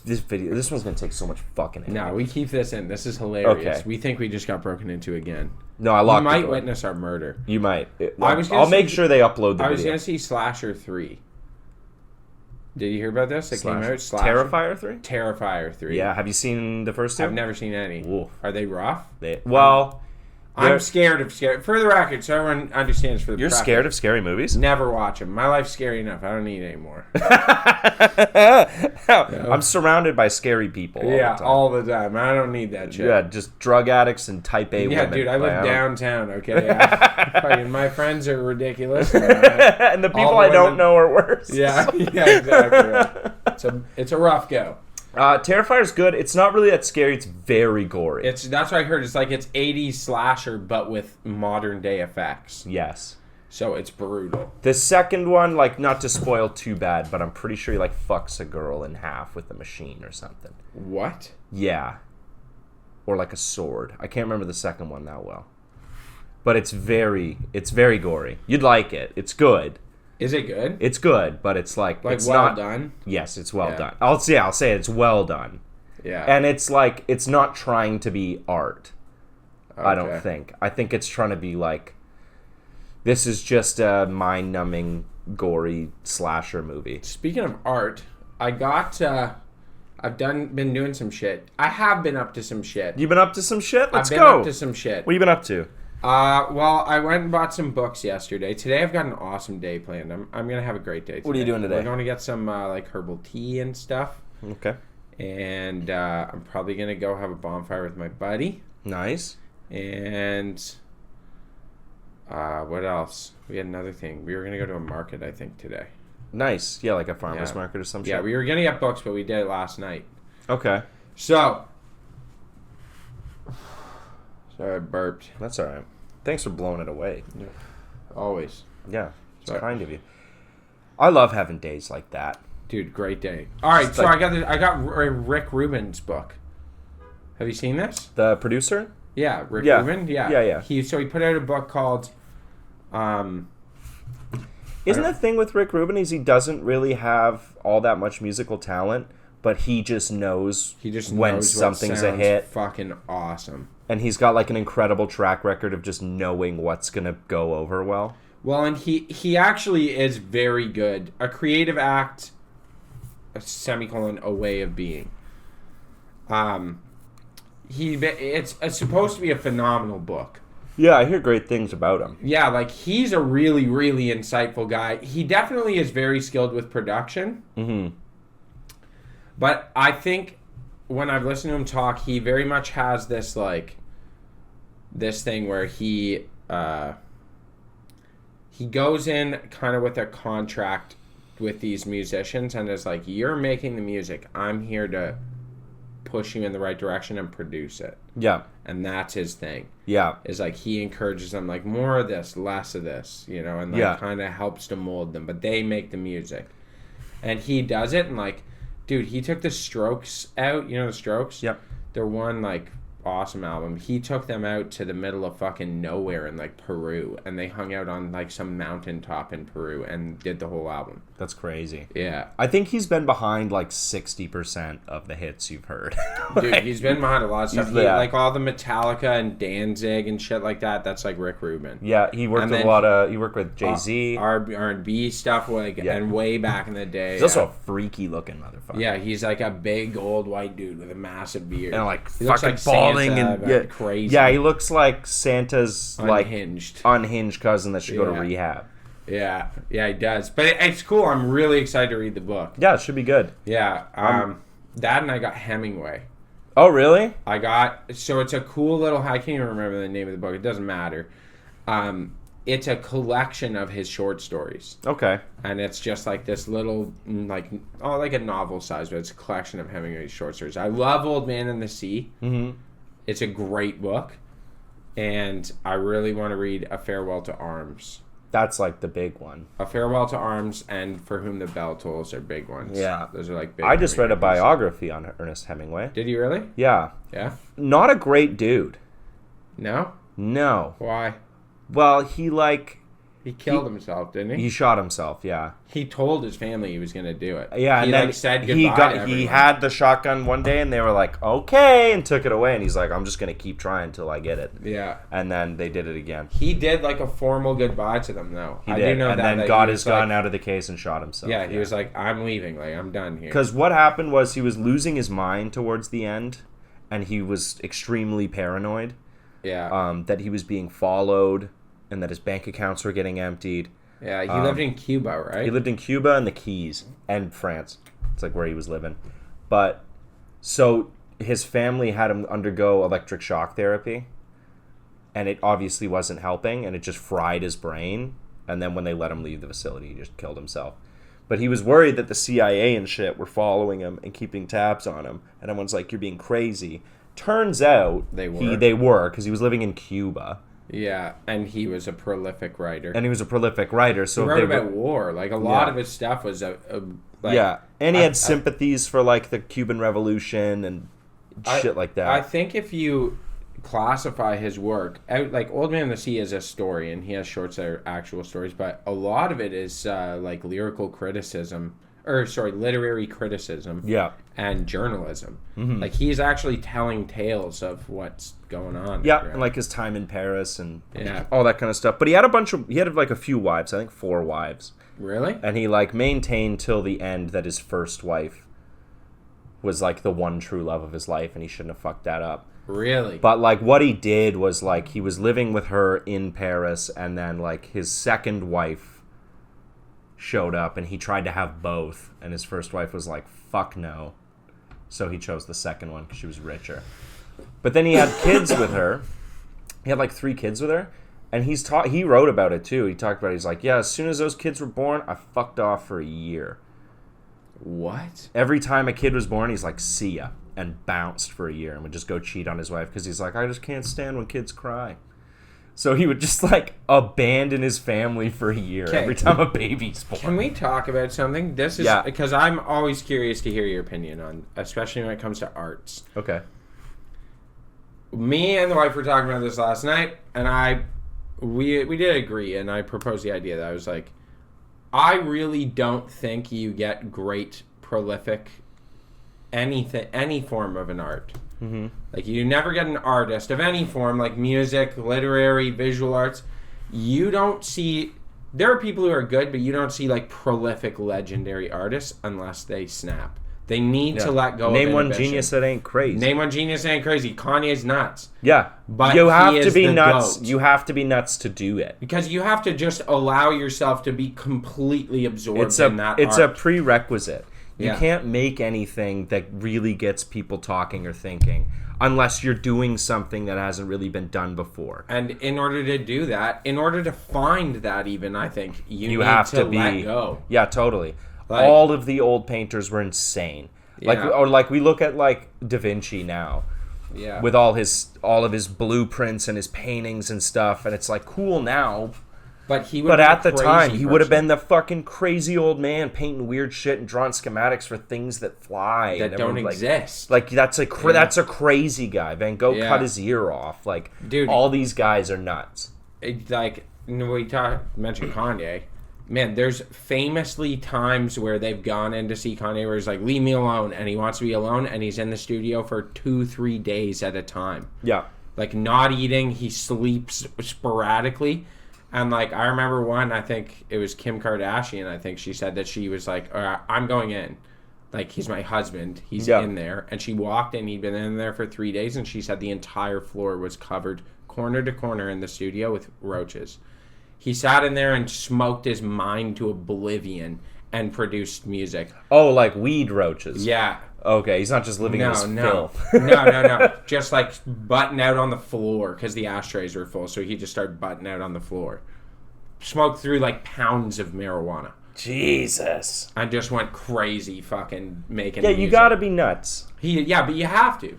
Speaker 1: This one's gonna take so much fucking energy.
Speaker 3: No, we keep this in. This is hilarious.
Speaker 1: Okay.
Speaker 3: We think we just got broken into again.
Speaker 1: No, I
Speaker 3: You
Speaker 1: locked the
Speaker 3: might
Speaker 1: door.
Speaker 3: witness our murder.
Speaker 1: You might.
Speaker 3: I was gonna
Speaker 1: I'll make
Speaker 3: see-
Speaker 1: sure they upload the
Speaker 3: I was
Speaker 1: video.
Speaker 3: gonna see Slasher 3. Did you hear about this? It came out. Slasher.
Speaker 1: Terrifier 3?
Speaker 3: Terrifier 3.
Speaker 1: Yeah. Have you seen the first two?
Speaker 3: I've never seen any.
Speaker 1: Oof.
Speaker 3: Are they rough?
Speaker 1: Well,
Speaker 3: I'm scared of scary. For the record, so everyone understands. For the
Speaker 1: you're
Speaker 3: preface,
Speaker 1: scared of scary movies?
Speaker 3: Never watch them. My life's scary enough. I don't need any more.
Speaker 1: I'm surrounded by scary people.
Speaker 3: Yeah,
Speaker 1: the time.
Speaker 3: all the time. I don't need that shit.
Speaker 1: Yeah, just drug addicts and type A
Speaker 3: Yeah,
Speaker 1: women.
Speaker 3: dude, I
Speaker 1: Like,
Speaker 3: live
Speaker 1: don't-
Speaker 3: downtown. Okay, fucking my friends are ridiculous.
Speaker 1: and the people
Speaker 3: all the
Speaker 1: I don't
Speaker 3: women-
Speaker 1: know are worse.
Speaker 3: Yeah, exactly. It's a rough go.
Speaker 1: Terrifier's good. It's not really that scary. It's very gory.
Speaker 3: That's what I heard. It's like it's 80s slasher, but with modern day effects.
Speaker 1: Yes.
Speaker 3: So it's brutal.
Speaker 1: The second one, like, not to spoil too bad, but I'm pretty sure he like fucks a girl in half with a machine or something.
Speaker 3: What?
Speaker 1: Yeah. Or like a sword. I can't remember the second one that well. But it's very gory. You'd like it. It's good.
Speaker 3: Is it good?
Speaker 1: It's good, but it's like it's
Speaker 3: well
Speaker 1: not
Speaker 3: done.
Speaker 1: Yes, it's well
Speaker 3: Yeah.
Speaker 1: done. I'll say it's well done.
Speaker 3: Yeah.
Speaker 1: And it's like it's not trying to be art. I don't
Speaker 3: Okay.
Speaker 1: think. I think it's trying to be like this is just a mind-numbing, gory slasher movie.
Speaker 3: Speaking of art, I got. I've been doing some shit. I have been up to some shit.
Speaker 1: You been up to some shit? Let's
Speaker 3: I've been
Speaker 1: go.
Speaker 3: up to some shit.
Speaker 1: What have you been up to?
Speaker 3: Well, I went and bought some books yesterday. Today I've got an awesome day planned. I'm gonna have a great day today.
Speaker 1: What are you doing today?
Speaker 3: We're going to get some like herbal tea and stuff.
Speaker 1: Okay.
Speaker 3: And I'm probably gonna go have a bonfire with my buddy.
Speaker 1: Nice.
Speaker 3: And what else? We had another thing. We were gonna go to a market, I think, today.
Speaker 1: Nice. Yeah, like a farmer's
Speaker 3: Yeah.
Speaker 1: market or some shit.
Speaker 3: Yeah, we were gonna get books, but we did it last night.
Speaker 1: Okay.
Speaker 3: So, sorry, I burped.
Speaker 1: That's all right. Thanks for blowing it away.
Speaker 3: Always,
Speaker 1: Yeah, it's
Speaker 3: Sorry.
Speaker 1: kind of you. I love having days like that.
Speaker 3: dude. Great day. All right,
Speaker 1: It's
Speaker 3: so
Speaker 1: like-
Speaker 3: I got Rick Rubin's book. Have you seen this?
Speaker 1: The producer?
Speaker 3: Yeah, Rick
Speaker 1: Yeah.
Speaker 3: Rubin. Yeah,
Speaker 1: Yeah.
Speaker 3: He put out a book called.
Speaker 1: Isn't the thing with Rick Rubin is he doesn't really have all that much musical talent, but he just knows
Speaker 3: He just
Speaker 1: when
Speaker 3: knows what
Speaker 1: something's a
Speaker 3: sounds
Speaker 1: hit,
Speaker 3: Fucking awesome.
Speaker 1: and he's got like an incredible track record of just knowing what's gonna go over well.
Speaker 3: Well, and he actually is very good. A creative act, a semicolon, a way of being. It's supposed to be a phenomenal book.
Speaker 1: Yeah, I hear great things about him.
Speaker 3: Yeah, like he's a really, really insightful guy. He definitely is very skilled with production.
Speaker 1: Mm-hmm.
Speaker 3: But I think when I've listened to him talk, he very much has this thing where he goes in kind of with a contract with these musicians and is like, you're making the music. I'm here to push you in the right direction and produce it.
Speaker 1: Yeah,
Speaker 3: And that's his thing.
Speaker 1: yeah,
Speaker 3: Is like he encourages them like more of this, less of this, and like
Speaker 1: Yeah.
Speaker 3: kind of helps to mold them, but they make the music. And he does it and like Dude, he took the Strokes out. You know the Strokes?
Speaker 1: Yep.
Speaker 3: Their one, like, awesome album. He took them out to the middle of fucking nowhere in, like, Peru. And they hung out on, like, some mountaintop in Peru and did the whole album.
Speaker 1: That's crazy.
Speaker 3: Yeah.
Speaker 1: I think he's been behind like 60% of the hits you've heard.
Speaker 3: Dude, he's been behind a lot of stuff.
Speaker 1: He's-
Speaker 3: He,
Speaker 1: yeah.
Speaker 3: like, all the Metallica and Danzig and shit like that, that's, like, Rick Rubin.
Speaker 1: Yeah, he worked
Speaker 3: And
Speaker 1: with a
Speaker 3: then
Speaker 1: lot of. He worked with Jay-Z.
Speaker 3: R&B stuff, like,
Speaker 1: Yeah.
Speaker 3: and way back in the day.
Speaker 1: He's also a freaky looking motherfucker.
Speaker 3: Yeah, he's like a big old white dude with a massive beard.
Speaker 1: And like
Speaker 3: He looks
Speaker 1: fucking
Speaker 3: like
Speaker 1: balding
Speaker 3: Santa,
Speaker 1: and
Speaker 3: but
Speaker 1: yeah,
Speaker 3: crazy.
Speaker 1: Yeah, he looks like Santa's
Speaker 3: Unhinged.
Speaker 1: like unhinged cousin that should go to
Speaker 3: Yeah.
Speaker 1: rehab.
Speaker 3: Yeah, he does. But it's cool. I'm really excited to read the book.
Speaker 1: Yeah, it should be good.
Speaker 3: Yeah, Dad and I got Hemingway.
Speaker 1: Oh, really?
Speaker 3: So it's a cool little. I can't even remember the name of the book. It doesn't matter. It's a collection of his short stories.
Speaker 1: Okay.
Speaker 3: And it's just like this little, like a novel size, but it's a collection of Hemingway's short stories. I love Old Man and the Sea.
Speaker 1: Mm-hmm.
Speaker 3: It's a great book. And I really want to read A Farewell to Arms.
Speaker 1: That's like the big one.
Speaker 3: A Farewell to Arms and For Whom the Bell Tolls are big ones.
Speaker 1: Yeah.
Speaker 3: Those are like big.
Speaker 1: I just read a
Speaker 3: Hemingway books.
Speaker 1: biography on Ernest Hemingway.
Speaker 3: Did you really?
Speaker 1: Yeah.
Speaker 3: Yeah?
Speaker 1: Not a great dude.
Speaker 3: No?
Speaker 1: No.
Speaker 3: Why?
Speaker 1: Well, he
Speaker 3: He killed himself, didn't he?
Speaker 1: he shot himself, yeah.
Speaker 3: He told his family he was going to do it.
Speaker 1: Yeah,
Speaker 3: he
Speaker 1: and then
Speaker 3: like said goodbye
Speaker 1: he
Speaker 3: to
Speaker 1: got
Speaker 3: everyone.
Speaker 1: he had the shotgun one day and they were like, "Okay," and took it away and he's like, "I'm just going to keep trying until I get it."
Speaker 3: Yeah.
Speaker 1: And then they did it again.
Speaker 3: He did like a formal goodbye to them, though.
Speaker 1: He
Speaker 3: I
Speaker 1: did.
Speaker 3: do know
Speaker 1: and
Speaker 3: that
Speaker 1: then
Speaker 3: he
Speaker 1: got
Speaker 3: was
Speaker 1: his gun
Speaker 3: like,
Speaker 1: out of the case and shot himself.
Speaker 3: Yeah, he was like, I'm leaving. Like, I'm done here.
Speaker 1: Because what happened was he was losing his mind towards the end, and he was extremely paranoid
Speaker 3: Yeah.
Speaker 1: that he was being followed and that his bank accounts were getting emptied.
Speaker 3: Yeah, he lived in Cuba, right?
Speaker 1: He lived in Cuba and the Keys and France. It's like where he was living. But so his family had him undergo electric shock therapy, and it obviously wasn't helping, and it just fried his brain. And then when they let him leave the facility, he just killed himself. But he was worried that the CIA and shit were following him and keeping tabs on him. And everyone's like, "You're being crazy." Turns out
Speaker 3: They were.
Speaker 1: They were, because he was living in Cuba.
Speaker 3: Yeah, and he was a prolific writer.
Speaker 1: And he was a prolific writer. So
Speaker 3: he wrote
Speaker 1: they
Speaker 3: about
Speaker 1: were,
Speaker 3: war. Like, a lot
Speaker 1: Yeah.
Speaker 3: of his stuff was like,
Speaker 1: yeah, and he
Speaker 3: I-
Speaker 1: had sympathies for like the Cuban Revolution and shit like that.
Speaker 3: I think if you classify his work out, like Old Man and the Sea is a story, and he has shorts that are actual stories, but a lot of it is like lyrical criticism, literary criticism.
Speaker 1: Yeah,
Speaker 3: And journalism.
Speaker 1: Mm-hmm.
Speaker 3: Like, he's actually telling tales of what's going on.
Speaker 1: yeah, and like his time in Paris and
Speaker 3: Yeah.
Speaker 1: all that kind of stuff. But he had like a few wives. I think 4 wives,
Speaker 3: Really?
Speaker 1: and he like maintained till the end that his first wife was like the one true love of his life, and he shouldn't have fucked that up.
Speaker 3: Really?
Speaker 1: But like what he did was like he was living with her in Paris, and then like his second wife showed up, and he tried to have both, and his first wife was like, "Fuck no," so he chose the second one because she was richer. But then he had kids with her. He had like 3 kids with her, and he wrote about it too. He talked about it. He's like, "Yeah, as soon as those kids were born, I fucked off for a year.
Speaker 3: What?
Speaker 1: Every time a kid was born, he's like, see ya,' and bounced for a year and would just go cheat on his wife because he's like, I just can't stand when kids cry." So he would just like abandon his family for a year
Speaker 3: Okay.
Speaker 1: every time a baby's born.
Speaker 3: Can we talk about something? This is
Speaker 1: Yeah.
Speaker 3: because I'm always curious to hear your opinion on, especially when it comes to arts.
Speaker 1: Okay.
Speaker 3: Me and the wife were talking about this last night, and we did agree, and I proposed the idea that I was like, I really don't think you get great, prolific, any form of an art.
Speaker 1: Mm-hmm.
Speaker 3: Like, you never get an artist of any form, like music, literary, visual arts. You don't see... There are people who are good, but you don't see, like, prolific, legendary artists unless they snap. They need to let go
Speaker 1: Name
Speaker 3: of
Speaker 1: one
Speaker 3: ambition.
Speaker 1: genius that ain't crazy.
Speaker 3: Name one genius that ain't crazy. Kanye's nuts.
Speaker 1: Yeah.
Speaker 3: But
Speaker 1: you
Speaker 3: he
Speaker 1: have to
Speaker 3: is
Speaker 1: be
Speaker 3: the
Speaker 1: nuts.
Speaker 3: GOAT.
Speaker 1: You have to be nuts to do it.
Speaker 3: Because you have to just allow yourself to be completely absorbed
Speaker 1: It's
Speaker 3: in that
Speaker 1: a
Speaker 3: art.
Speaker 1: prerequisite. You
Speaker 3: Yeah.
Speaker 1: can't make anything that really gets people talking or thinking unless you're doing something that hasn't really been done before.
Speaker 3: And in order to do that, in order to find that even, I think, you need
Speaker 1: have
Speaker 3: to
Speaker 1: be
Speaker 3: let go.
Speaker 1: Yeah, totally.
Speaker 3: Like-
Speaker 1: All of the old painters were insane. Like
Speaker 3: Yeah.
Speaker 1: or like we look at like Da Vinci now
Speaker 3: Yeah.
Speaker 1: with all of his blueprints and his paintings and stuff, and it's like cool now,
Speaker 3: But he would.
Speaker 1: But
Speaker 3: have
Speaker 1: at
Speaker 3: been
Speaker 1: the
Speaker 3: a
Speaker 1: time,
Speaker 3: crazy
Speaker 1: he would have
Speaker 3: person
Speaker 1: been the fucking crazy old man painting weird shit and drawing schematics for things that fly
Speaker 3: that
Speaker 1: and
Speaker 3: don't
Speaker 1: everyone,
Speaker 3: exist.
Speaker 1: Like that's that's a crazy guy. Van Gogh
Speaker 3: Yeah.
Speaker 1: cut his ear off. Like,
Speaker 3: Dude.
Speaker 1: all these guys are nuts.
Speaker 3: Like we mentioned Kanye. Man, there's famously times where they've gone in to see Kanye where he's like, leave me alone, and he wants to be alone, and he's in the studio for 2-3 days at a time.
Speaker 1: Yeah.
Speaker 3: Like, not eating, he sleeps sporadically. And, like, I remember one, I think it was Kim Kardashian, I think she said that she was like, I'm going in. Like, he's my husband. He's in there. And she walked in, he'd been in there for 3 days, and she said the entire floor was covered corner to corner in the studio with roaches. He sat in there and smoked his mind to oblivion and produced music.
Speaker 1: Oh, like weed roaches.
Speaker 3: Yeah.
Speaker 1: Okay, he's not just living in his filth.
Speaker 3: No. Just like button out on the floor because the ashtrays were full. So he just started butting out on the floor. Smoked through like pounds of marijuana.
Speaker 1: Jesus.
Speaker 3: And just went crazy fucking making
Speaker 1: Yeah,
Speaker 3: music.
Speaker 1: you gotta be nuts.
Speaker 3: Yeah, but you have to.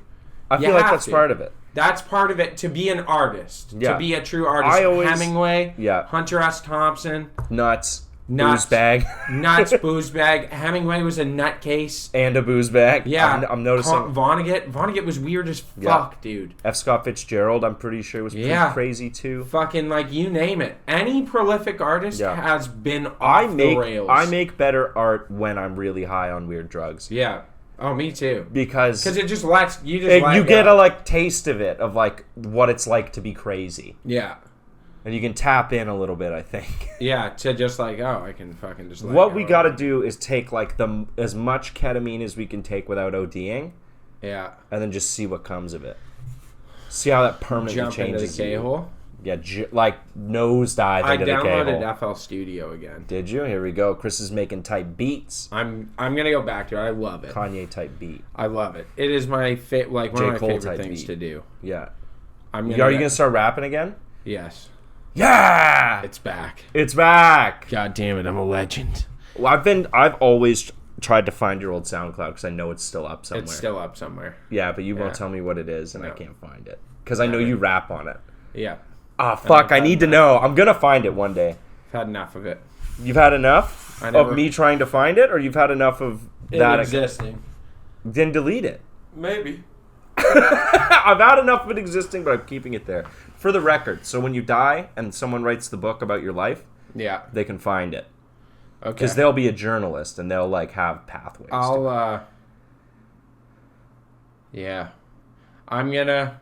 Speaker 1: I feel like that's part of it.
Speaker 3: That's part of it to be an artist.
Speaker 1: Yeah.
Speaker 3: To be a true artist. Hemingway, Hunter S. Thompson.
Speaker 1: Nuts. Booze bag.
Speaker 3: Nuts, booze bag. Hemingway was a nutcase.
Speaker 1: And a booze bag.
Speaker 3: Yeah.
Speaker 1: I'm noticing.
Speaker 3: Vonnegut was weird as fuck, dude.
Speaker 1: F. Scott Fitzgerald, I'm pretty sure, was pretty crazy too.
Speaker 3: Fucking, like, you name it. Any prolific artist has been off the rails.
Speaker 1: I make better art when I'm really high on weird drugs.
Speaker 3: Yeah. Oh, me too.
Speaker 1: Because
Speaker 3: it just lets you
Speaker 1: you get a like taste of it, of like what it's like to be crazy.
Speaker 3: Yeah.
Speaker 1: And you can tap in a little bit, I think.
Speaker 3: Yeah, to just like, oh, I can fucking just let
Speaker 1: what
Speaker 3: go.
Speaker 1: we got to do is take like as much ketamine as we can take without ODing.
Speaker 3: Yeah.
Speaker 1: And then just see what comes of it. See how that permanently
Speaker 3: Jump
Speaker 1: changes
Speaker 3: into the K-hole?
Speaker 1: Yeah, like nosedive into the K-hole.
Speaker 3: I downloaded FL Studio again.
Speaker 1: Did you? Here we go. Chris is making type beats.
Speaker 3: I'm gonna go back to it. I love it.
Speaker 1: Kanye type beat.
Speaker 3: I love it. It is my one of my favorite things
Speaker 1: beat.
Speaker 3: to do.
Speaker 1: Yeah.
Speaker 3: Are
Speaker 1: you gonna start rapping again?
Speaker 3: Yes.
Speaker 1: Yeah.
Speaker 3: It's back.
Speaker 1: It's back.
Speaker 3: God damn it! I'm a legend.
Speaker 1: Well, I've always tried to find your old SoundCloud because I know it's still up somewhere.
Speaker 3: It's still up somewhere.
Speaker 1: Yeah, but you won't tell me what it is, and I can't find it because I know you rap on it.
Speaker 3: Yeah.
Speaker 1: Ah, fuck! I need to know. I'm gonna find it one day.
Speaker 3: I've had enough of it.
Speaker 1: You've had enough of me trying to find it, or you've had enough of that
Speaker 3: existing.
Speaker 1: Then delete it.
Speaker 3: Maybe.
Speaker 1: I've had enough of it existing, but I'm keeping it there for the record. So when you die and someone writes the book about your life, they can find it.
Speaker 3: Okay.
Speaker 1: Because they'll be a journalist and they'll like have pathways.
Speaker 3: Yeah. I'm gonna.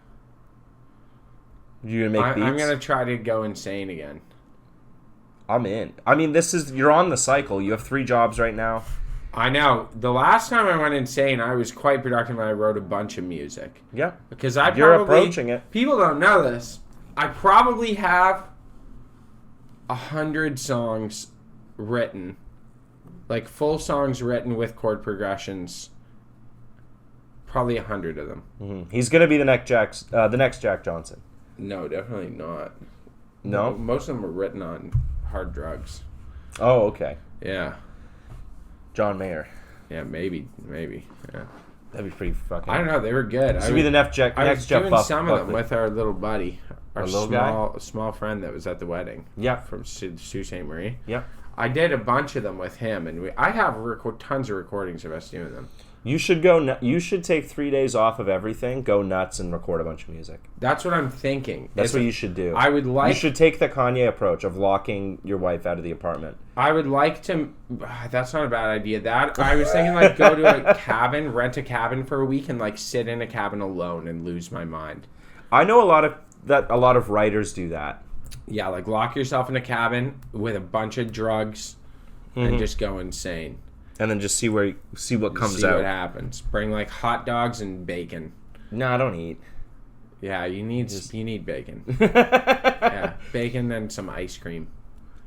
Speaker 1: You gonna make beats?
Speaker 3: I'm gonna try to go insane again.
Speaker 1: I'm in. I mean, you're on the cycle. You have 3 jobs right now.
Speaker 3: I know. The last time I went insane, I was quite productive and I wrote a bunch of music.
Speaker 1: Yeah.
Speaker 3: Because
Speaker 1: you're approaching it.
Speaker 3: People don't know this. I probably have 100 songs written. Like full songs written with chord progressions. Probably 100 of them.
Speaker 1: Mm-hmm. He's gonna be the next Jack Johnson.
Speaker 3: No, definitely not.
Speaker 1: No?
Speaker 3: Most of them are written on hard drugs.
Speaker 1: Oh, okay.
Speaker 3: Yeah.
Speaker 1: John Mayer.
Speaker 3: Yeah, maybe. Yeah.
Speaker 1: That'd be pretty fucking...
Speaker 3: I don't know. They were good.
Speaker 1: This would be the next Jeff
Speaker 3: I was doing
Speaker 1: Buckley.
Speaker 3: some of them with our little buddy. Our
Speaker 1: little
Speaker 3: small friend that was at the wedding.
Speaker 1: Yeah.
Speaker 3: From Sault Ste. Marie.
Speaker 1: Yeah.
Speaker 3: I did a bunch of them with him, and I have tons of recordings of us doing them.
Speaker 1: You should go. You should take 3 days off of everything, go nuts, and record a bunch of music.
Speaker 3: That's what I'm thinking.
Speaker 1: That's what you should do.
Speaker 3: I would like.
Speaker 1: You should take the Kanye approach of locking your wife out of the apartment.
Speaker 3: I would like to. That's not a bad idea. That I was thinking, like, go to a cabin, rent a cabin for a week, and like sit in a cabin alone and lose my mind.
Speaker 1: I know a lot of writers do that.
Speaker 3: Yeah, like lock yourself in a cabin with a bunch of drugs and just go insane.
Speaker 1: And then just see what comes out.
Speaker 3: See what happens. Bring like hot dogs and bacon.
Speaker 1: No, I don't eat.
Speaker 3: Yeah, you need bacon. Yeah, bacon and some ice cream.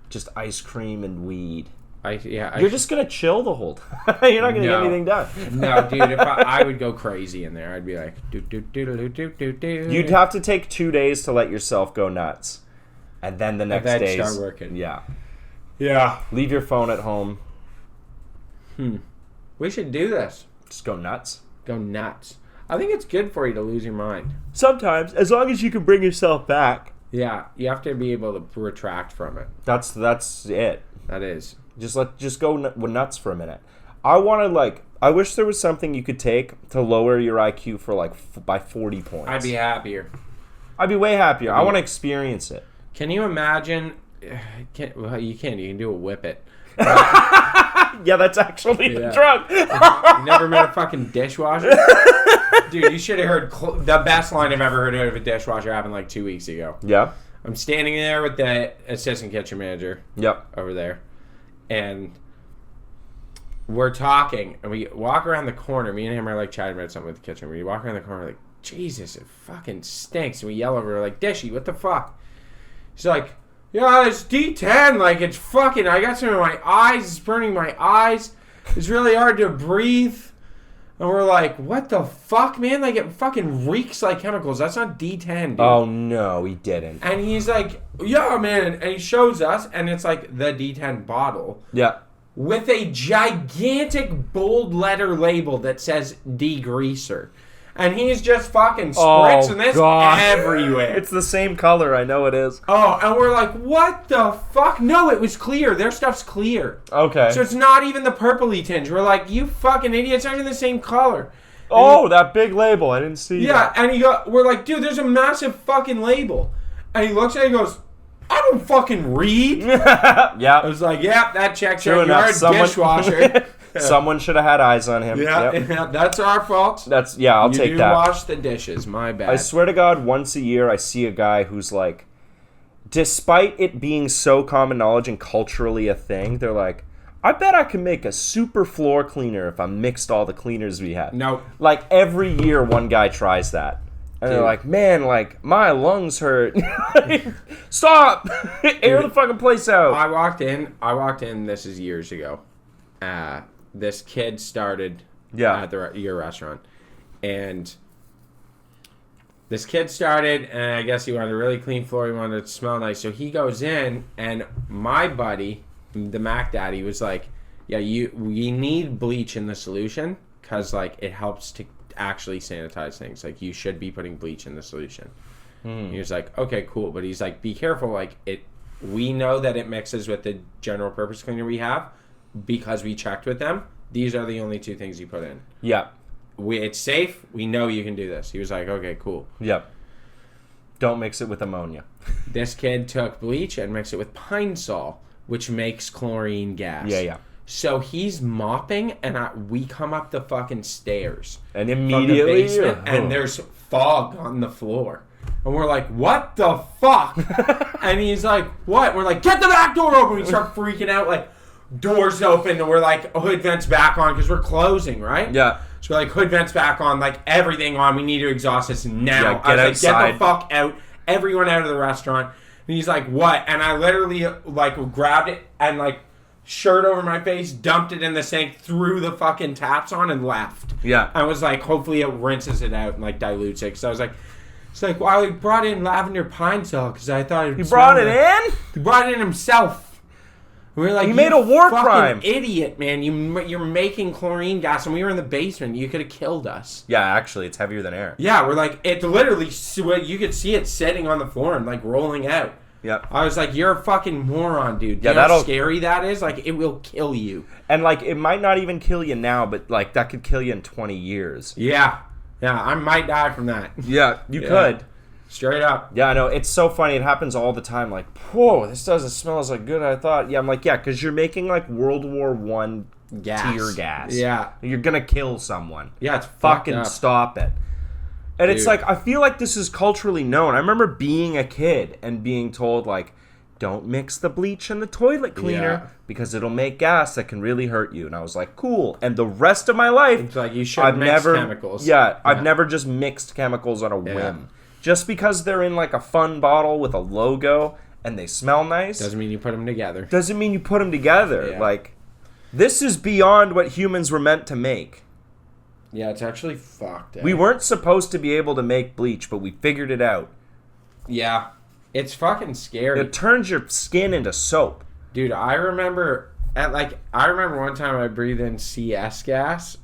Speaker 1: Just ice cream and weed.
Speaker 3: You're
Speaker 1: just gonna chill the whole time. You're not gonna get anything done.
Speaker 3: No, dude. If I would go crazy in there, I'd be like, do do do do do do do.
Speaker 1: You'd have to take 2 days to let yourself go nuts, and then the next day
Speaker 3: start working.
Speaker 1: Yeah.
Speaker 3: Yeah.
Speaker 1: Leave your phone at home.
Speaker 3: We should do this.
Speaker 1: Just go nuts.
Speaker 3: Go nuts. I think it's good for you to lose your mind.
Speaker 1: Sometimes, as long as you can bring yourself back.
Speaker 3: Yeah, you have to be able to retract from it.
Speaker 1: That's it.
Speaker 3: That is.
Speaker 1: Just go nuts for a minute. I wish there was something you could take to lower your IQ for like by 40 points.
Speaker 3: I'd be happier.
Speaker 1: I'd be way happier. I want to experience it.
Speaker 3: Can you imagine? Well, you can. You can do a whip it.
Speaker 1: Yeah, that's actually the drug.
Speaker 3: You never met a fucking dishwasher? Dude, you should have heard the best line I've ever heard out of a dishwasher happened like 2 weeks ago.
Speaker 1: Yeah.
Speaker 3: I'm standing there with the assistant kitchen manager.
Speaker 1: Yep.
Speaker 3: Over there. And we're talking, and we walk around the corner. Me and him are like chatting about something with the kitchen. We walk around the corner like, Jesus, it fucking stinks. And we yell over, like, Dishy, what the fuck? He's like, yeah, it's D10. Like, it's fucking, I got some in my eyes. It's burning my eyes. It's really hard to breathe. And we're like, what the fuck, man? Like, it fucking reeks like chemicals. That's not D10, dude.
Speaker 1: Oh, no, he didn't.
Speaker 3: And he's like, yeah, man. And he shows us, and it's like the D10 bottle.
Speaker 1: Yeah.
Speaker 3: With a gigantic bold letter label that says degreaser. And he's just fucking spritzing this everywhere.
Speaker 1: It's the same color. I know it is.
Speaker 3: Oh, and we're like, what the fuck? No, it was clear. Their stuff's clear.
Speaker 1: Okay.
Speaker 3: So it's not even the purpley tinge. We're like, you fucking idiots, it's not even the same color.
Speaker 1: That big label. I didn't see that.
Speaker 3: Yeah, and we're like, dude, there's a massive fucking label. And he looks at it and goes, I don't fucking read.
Speaker 1: Yeah.
Speaker 3: I was like, yeah, that checks
Speaker 1: True
Speaker 3: out. You're a dishwasher.
Speaker 1: Someone should have had eyes on him.
Speaker 3: Yeah,
Speaker 1: Yep.
Speaker 3: that's our fault.
Speaker 1: I'll take that.
Speaker 3: You wash the dishes, my bad.
Speaker 1: I swear to God, once a year I see a guy who's like, despite it being so common knowledge and culturally a thing, they're like, I bet I can make a super floor cleaner if I mixed all the cleaners we have.
Speaker 3: Nope.
Speaker 1: Like every year one guy tries that. And they're like, man, like, my lungs hurt. Stop! Air the fucking place out.
Speaker 3: I walked in, this is years ago. This kid started at your restaurant. And this kid started, and I guess he wanted a really clean floor. He wanted it to smell nice. So he goes in, and my buddy, the Mac Daddy, was like, yeah, we need bleach in the solution because, like, it helps to actually sanitize things. Like, you should be putting bleach in the solution. He was like, okay, cool. But he's like, be careful. Like, we know that it mixes with the general purpose cleaner we have because we checked with them. These are the only two things you put in.
Speaker 1: Yeah.
Speaker 3: It's safe. We know you can do this. He was like, okay, cool.
Speaker 1: Yep. Don't mix it with ammonia.
Speaker 3: This kid took bleach and mixed it with Pine Sol, which makes chlorine gas.
Speaker 1: Yeah.
Speaker 3: So he's mopping, and we come up the fucking stairs.
Speaker 1: And immediately,
Speaker 3: from the basement, and there's fog on the floor. And we're like, what the fuck? And he's like, what? We're like, get the back door open. We start freaking out, like, doors open, and we're like, hood vents back on because we're closing, right?
Speaker 1: Yeah.
Speaker 3: So we're like, hood vents back on, like, everything on. We need to exhaust this now.
Speaker 1: Yeah, get
Speaker 3: I was
Speaker 1: outside.
Speaker 3: like, get the fuck out. Everyone out of the restaurant. And he's like, what? And I literally, like, grabbed it and, like, shirt over my face, dumped it in the sink, threw the fucking taps on, and left.
Speaker 1: Yeah.
Speaker 3: I was like, hopefully it rinses it out and, like, dilutes it. Because I was like, it's like, well, he brought in lavender pine sol because I thought
Speaker 1: He brought it in?
Speaker 3: He brought it in himself. We were like,
Speaker 1: he made a war
Speaker 3: fucking
Speaker 1: crime.
Speaker 3: Idiot, man. You're making chlorine gas, and we were in the basement. You could have killed us.
Speaker 1: Yeah, actually, it's heavier than air.
Speaker 3: Yeah, we're like, it literally, you could see it sitting on the floor and, like, rolling out.
Speaker 1: Yep.
Speaker 3: I was like, you're a fucking moron, dude.
Speaker 1: Yeah,
Speaker 3: You know how scary that is? Like, it will kill you.
Speaker 1: And, like, it might not even kill you now, but, like, that could kill you in 20 years.
Speaker 3: Yeah. Yeah, I might die from that.
Speaker 1: Yeah, you could.
Speaker 3: Straight up.
Speaker 1: Yeah, I know. It's so funny. It happens all the time. Like, whoa, this doesn't smell as like good as I thought. Yeah, I'm like, yeah, because you're making, like, World War I tear gas.
Speaker 3: Yeah.
Speaker 1: You're going to kill someone.
Speaker 3: Yeah, it's
Speaker 1: fucking
Speaker 3: fucked up.
Speaker 1: stop it. And
Speaker 3: Dude.
Speaker 1: it's like, I feel like this is culturally known. I remember being a kid and being told, like, don't mix the bleach in the toilet cleaner because it'll make gas that can really hurt you. And I was like, cool. And the rest of my life,
Speaker 3: It's like, you should mix chemicals.
Speaker 1: Yeah, I've never just mixed chemicals on a whim. Just because they're in, like, a fun bottle with a logo and they smell nice
Speaker 3: Doesn't mean you put them together.
Speaker 1: doesn't mean you put them together.
Speaker 3: Yeah.
Speaker 1: Like, this is beyond what humans were meant to make.
Speaker 3: Yeah, it's actually fucked.
Speaker 1: We weren't supposed to be able to make bleach, but we figured it out.
Speaker 3: Yeah. It's fucking scary.
Speaker 1: It turns your skin into soap.
Speaker 3: Dude, I remember one time I breathed in CS gas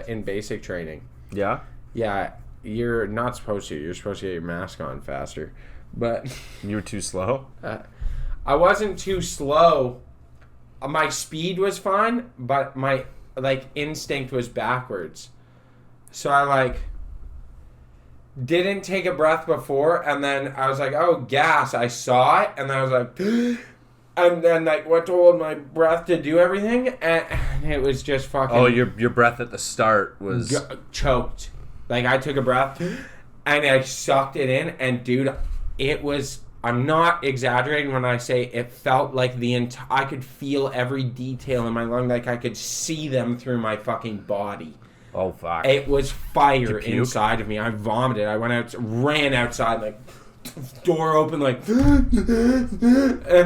Speaker 3: in basic training.
Speaker 1: Yeah?
Speaker 3: Yeah, you're not supposed to. You're supposed to get your mask on faster. But
Speaker 1: You were too slow?
Speaker 3: I wasn't too slow. My speed was fine, but my instinct was backwards. So I didn't take a breath before, and then I was like, oh, gas. I saw it, and then I was like, and then went to hold my breath to do everything, and it was just fucking...
Speaker 1: Oh, your breath at the start was...
Speaker 3: choked. I took a breath, and I sucked it in, and dude, it was... I'm not exaggerating when I say it felt like I could feel every detail in my lung, like I could see them through my fucking body.
Speaker 1: Oh, fuck.
Speaker 3: It was fire
Speaker 1: Did you puke?
Speaker 3: inside of me. I vomited. I went out, ran outside, door open, and